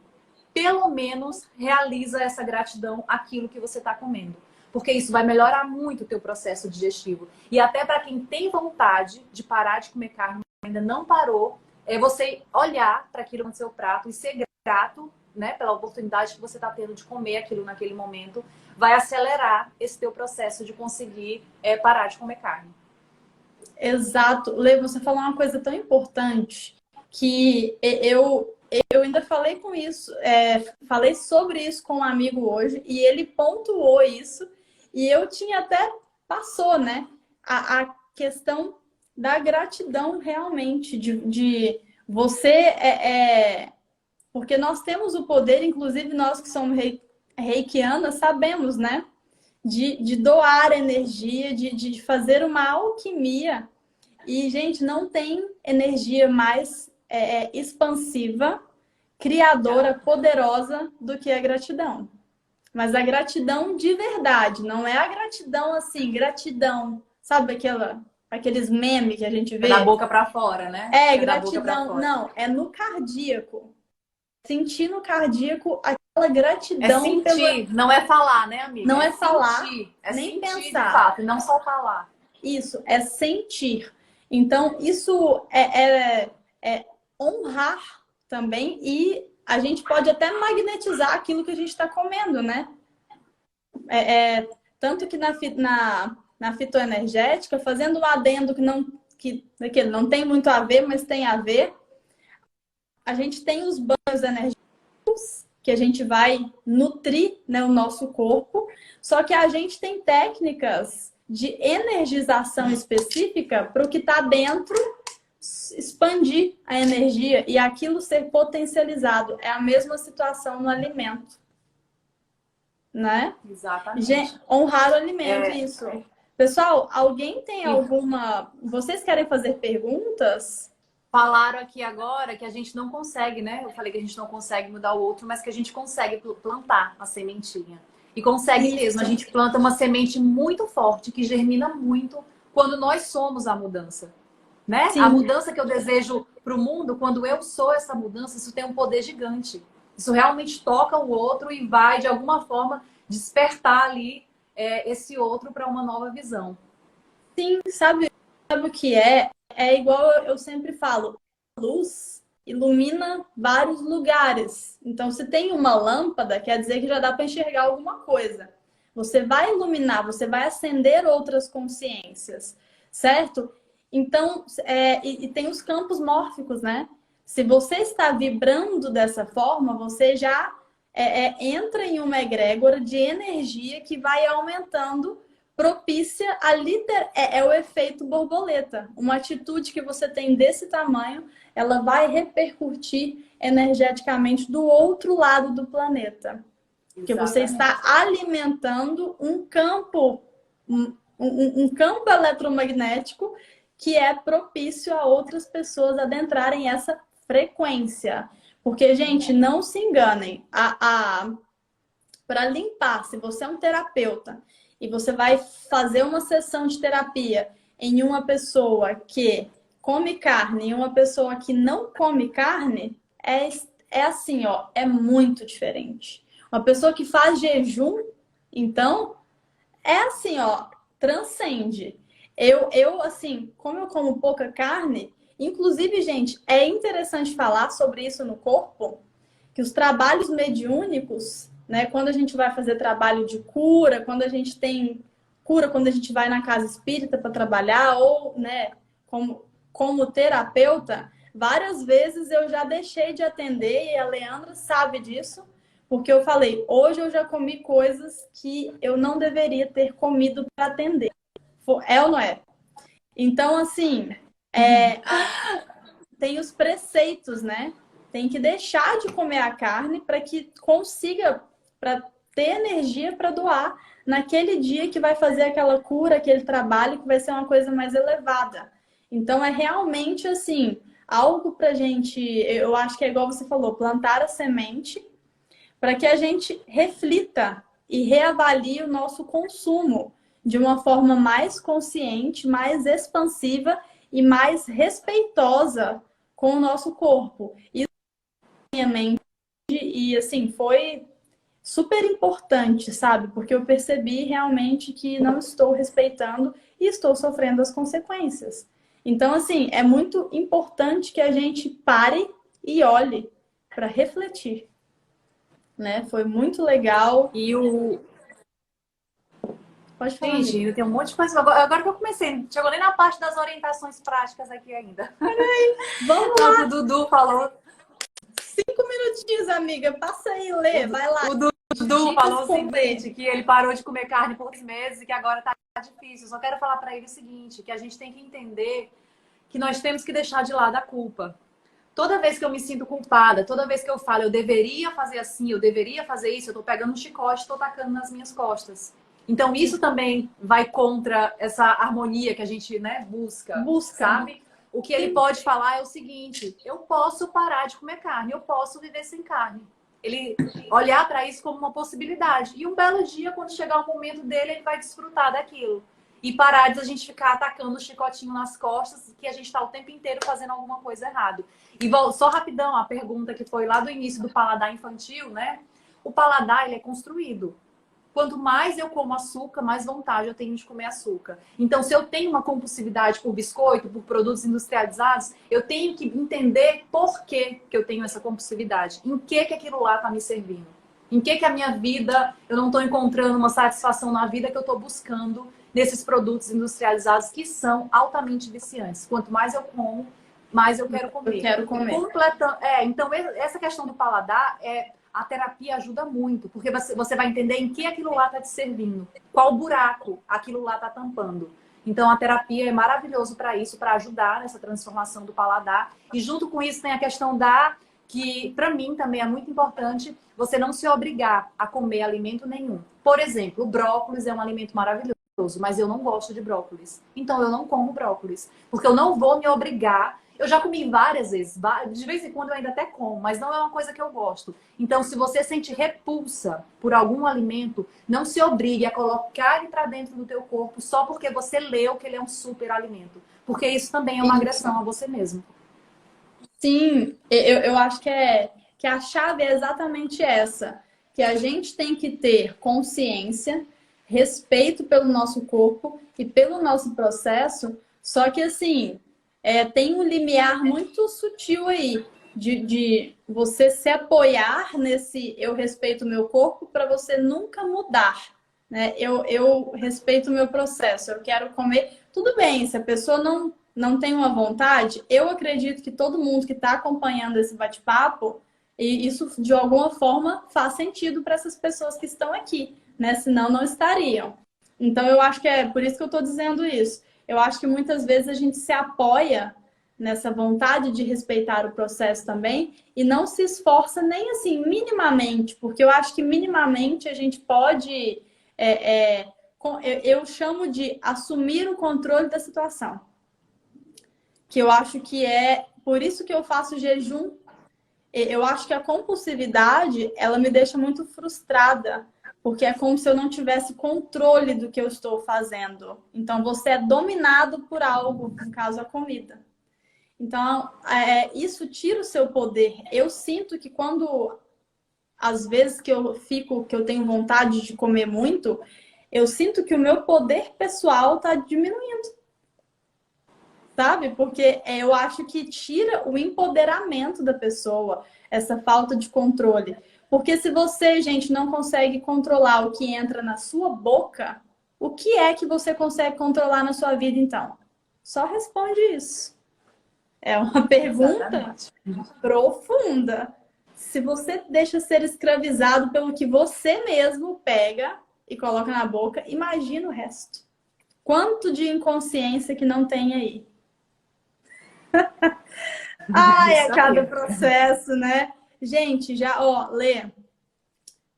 pelo menos realiza essa gratidão àquilo que você está comendo. Porque isso vai melhorar muito o teu processo digestivo. E até para quem tem vontade de parar de comer carne, ainda não parou, é você olhar para aquilo no seu prato e ser grato, né, pela oportunidade que você está tendo de comer aquilo naquele momento, vai acelerar esse teu processo de conseguir parar de comer carne. Exato. Lê, você falou uma coisa tão importante que eu ainda falei com isso, falei sobre isso com um amigo hoje e ele pontuou isso e eu tinha até passou, né? A questão da gratidão realmente, de você porque nós temos o poder, inclusive nós que somos reikianas, sabemos, né? de doar energia, de fazer uma alquimia. E, gente, não tem energia mais expansiva, criadora, poderosa do que a gratidão. Mas a gratidão de verdade, não é a gratidão assim, gratidão, sabe aqueles memes que a gente vê? Da boca para fora, né? Gratidão, não, é no cardíaco. Sentir no cardíaco aquela gratidão. Sentir, não é falar, né, amiga? Não é falar, nem nem sentir, pensar. De fato, não só falar. Isso, é sentir. Então, isso é honrar também, e a gente pode até magnetizar aquilo que a gente está comendo, né? Tanto que na fitoenergética, fazendo um adendo que não tem muito a ver, mas tem a ver, a gente tem os banhos energéticos, que a gente vai nutrir, né, o nosso corpo, só que a gente tem técnicas de energização específica para o que está dentro expandir a energia e aquilo ser potencializado. É a mesma situação no alimento, né? Exatamente. Honrar o alimento, isso. Pessoal, alguém tem alguma... Vocês querem fazer perguntas? Falaram aqui agora que a gente não consegue, né? Eu falei que a gente não consegue mudar o outro, mas que a gente consegue plantar a sementinha. E consegue mesmo. A gente planta uma semente muito forte, que germina muito quando nós somos a mudança. Né? A mudança que eu desejo para o mundo, quando eu sou essa mudança, isso tem um poder gigante. Isso realmente toca o outro e vai, de alguma forma, despertar ali esse outro para uma nova visão. Sim, sabe o que é? É igual eu sempre falo, a luz ilumina vários lugares. Então, se tem uma lâmpada, quer dizer que já dá para enxergar alguma coisa. Você vai iluminar, você vai acender outras consciências, certo? Então, e tem os campos mórficos, né? Se você está vibrando dessa forma, você já entra em uma egrégora de energia que vai aumentando, propícia a o efeito borboleta. Uma atitude que você tem desse tamanho, ela vai repercutir energeticamente do outro lado do planeta. Porque você está alimentando um campo, um campo eletromagnético que é propício a outras pessoas adentrarem essa frequência. Porque, gente, não se enganem. Para limpar, se você é um terapeuta e você vai fazer uma sessão de terapia em uma pessoa que come carne e uma pessoa que não come carne, é assim, ó, é muito diferente. Uma pessoa que faz jejum, então, é assim, ó, transcende. Eu, assim, como eu como pouca carne, inclusive, gente, é interessante falar sobre isso no corpo, que os trabalhos mediúnicos, né, quando a gente vai fazer trabalho de cura, quando a gente tem cura, quando a gente vai na casa espírita para trabalhar, ou, né, como terapeuta, várias vezes eu já deixei de atender, e a Leandra sabe disso, porque eu falei, hoje eu já comi coisas que eu não deveria ter comido para atender. É ou não é? Então, assim, tem os preceitos, né? Tem que deixar de comer a carne para que consiga, para ter energia para doar naquele dia que vai fazer aquela cura, aquele trabalho que vai ser uma coisa mais elevada. Então, é realmente, assim, algo para gente, eu acho que é igual você falou, plantar a semente para que a gente reflita e reavalie o nosso consumo de uma forma mais consciente, mais expansiva e mais respeitosa com o nosso corpo. Isso minha mente, e assim, foi super importante, sabe? Porque eu percebi realmente que não estou respeitando e estou sofrendo as consequências. Então, assim, é muito importante que a gente pare e olhe para refletir, né? Foi muito legal. E o... Pode falar, Gente, ainda tem um monte de coisa. Agora que eu comecei, não chegou nem na parte das orientações práticas aqui ainda. Peraí, vamos lá. O Dudu falou. 5 minutinhos, amiga. Passa aí, Lê. Vai lá. O Dudu falou o seguinte, que ele parou de comer carne por 3 meses e que agora tá difícil. Eu só quero falar para ele o seguinte, que a gente tem que entender que nós temos que deixar de lado a culpa. Toda vez que eu me sinto culpada, toda vez que eu falo, eu deveria fazer assim, eu deveria fazer isso, eu tô pegando um chicote e tô tacando nas minhas costas. Então, isso também vai contra essa harmonia que a gente, né, busca, sabe? O que ele pode falar é o seguinte: eu posso parar de comer carne, eu posso viver sem carne. Ele olhar para isso como uma possibilidade. E um belo dia, quando chegar o momento dele, ele vai desfrutar daquilo. E parar de a gente ficar atacando o chicotinho nas costas, que a gente está o tempo inteiro fazendo alguma coisa errada. E só rapidão, a pergunta que foi lá do início do paladar infantil, né? O paladar, ele é construído. Quanto mais eu como açúcar, mais vontade eu tenho de comer açúcar. Então, se eu tenho uma compulsividade por biscoito, por produtos industrializados, eu tenho que entender por que eu tenho essa compulsividade. Em que aquilo lá está me servindo. Em que a minha vida, eu não estou encontrando uma satisfação na vida que eu estou buscando nesses produtos industrializados que são altamente viciantes. Quanto mais eu como, mais eu quero comer. Eu quero comer. Então, essa questão do paladar a terapia ajuda muito, porque você vai entender em que aquilo lá está te servindo, qual buraco aquilo lá está tampando. Então, a terapia é maravilhoso para isso, para ajudar nessa transformação do paladar. E junto com isso tem a questão que para mim também é muito importante, você não se obrigar a comer alimento nenhum. Por exemplo, o brócolis é um alimento maravilhoso, mas eu não gosto de brócolis. Então, eu não como brócolis, porque eu não vou me obrigar. Eu já comi várias vezes, de vez em quando eu ainda até como, mas não é uma coisa que eu gosto. Então, se você sente repulsa por algum alimento, não se obrigue a colocar ele para dentro do teu corpo só porque você leu que ele é um super alimento. Porque isso também é uma agressão a você mesmo. Sim, eu acho que a chave é exatamente essa. Que a gente tem que ter consciência, respeito pelo nosso corpo e pelo nosso processo, só que assim... tem um limiar muito sutil aí de você se apoiar nesse eu respeito o meu corpo para você nunca mudar, né? Eu respeito o meu processo, eu quero comer. Tudo bem, se a pessoa não tem uma vontade, eu acredito que todo mundo que está acompanhando esse bate-papo, e isso de alguma forma faz sentido para essas pessoas que estão aqui, né? Senão não estariam. Então eu acho que é por isso que eu estou dizendo isso. Eu acho que muitas vezes a gente se apoia nessa vontade de respeitar o processo também e não se esforça nem assim minimamente, porque eu acho que minimamente a gente pode, eu chamo de assumir o controle da situação. Que eu acho que é por isso que eu faço jejum. Eu acho que a compulsividade, ela me deixa muito frustrada, porque é como se eu não tivesse controle do que eu estou fazendo. Então, você é dominado por algo, no caso, a comida. Então, isso tira o seu poder. Eu sinto que quando, às vezes, que eu tenho vontade de comer muito, eu sinto que o meu poder pessoal está diminuindo. Sabe? Porque eu acho que tira o empoderamento da pessoa, essa falta de controle. Porque se você, gente, não consegue controlar o que entra na sua boca, o que é que você consegue controlar na sua vida, então? Só responde isso. É uma pergunta profunda. Se você deixa ser escravizado pelo que você mesmo pega e coloca na boca, imagina o resto. Quanto de inconsciência que não tem aí? É cada processo, né? Gente, Lê,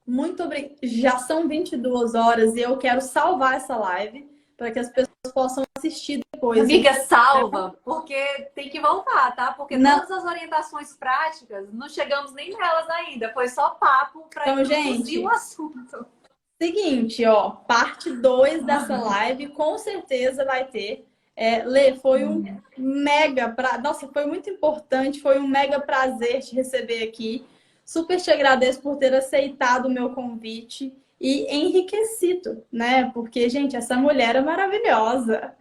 muito obrigada. Já são 22 horas e eu quero salvar essa live para que as pessoas possam assistir depois. Amiga, salva, porque tem que voltar, tá? Porque todas as orientações práticas, não chegamos nem nelas ainda. Foi só papo para introduzir o assunto. Seguinte, parte 2 dessa live com certeza vai ter. Lê, foi um mega... Nossa, foi muito importante, foi um mega prazer te receber aqui. Super te agradeço por ter aceitado o meu convite e enriquecido, né? Porque, gente, essa mulher é maravilhosa,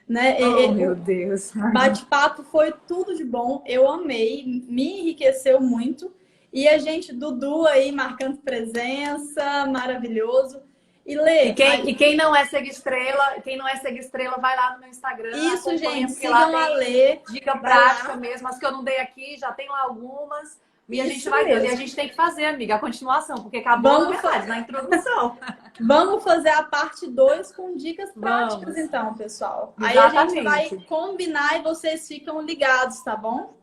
né? Meu Deus! Bate-papo foi tudo de bom, eu amei, me enriqueceu muito. E a gente, Dudu aí, marcando presença, maravilhoso. E Lê, quem não é Segue Estrela, vai lá no meu Instagram. Isso, gente, sigam a Lê. Dica prática mesmo, as que eu não dei aqui, já tem lá algumas. E a gente vai dando. E a gente tem que fazer, amiga, a continuação, porque acabou na introdução. Vamos fazer a parte 2 com dicas práticas, então, pessoal. Exatamente. Aí a gente vai combinar e vocês ficam ligados, tá bom?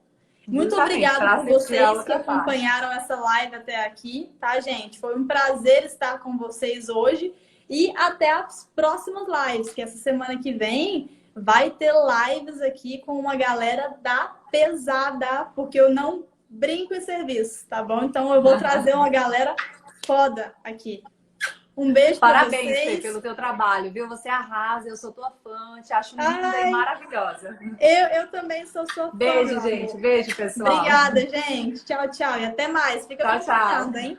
Muito obrigada por vocês que acompanharam essa live até aqui, tá, gente? Foi um prazer estar com vocês hoje. E até as próximas lives, que essa semana que vem vai ter lives aqui com uma galera da pesada, porque eu não brinco em serviço, tá bom? Então eu vou trazer uma galera foda aqui. Um beijo para vocês. Parabéns, Fê, pelo teu trabalho, viu? Você arrasa, eu sou tua fã, te acho linda e maravilhosa. Eu também sou sua fã. Beijo, gente. Beijo, pessoal. Obrigada, gente. Tchau, tchau. E até mais. Fica tchau, acompanhando, hein?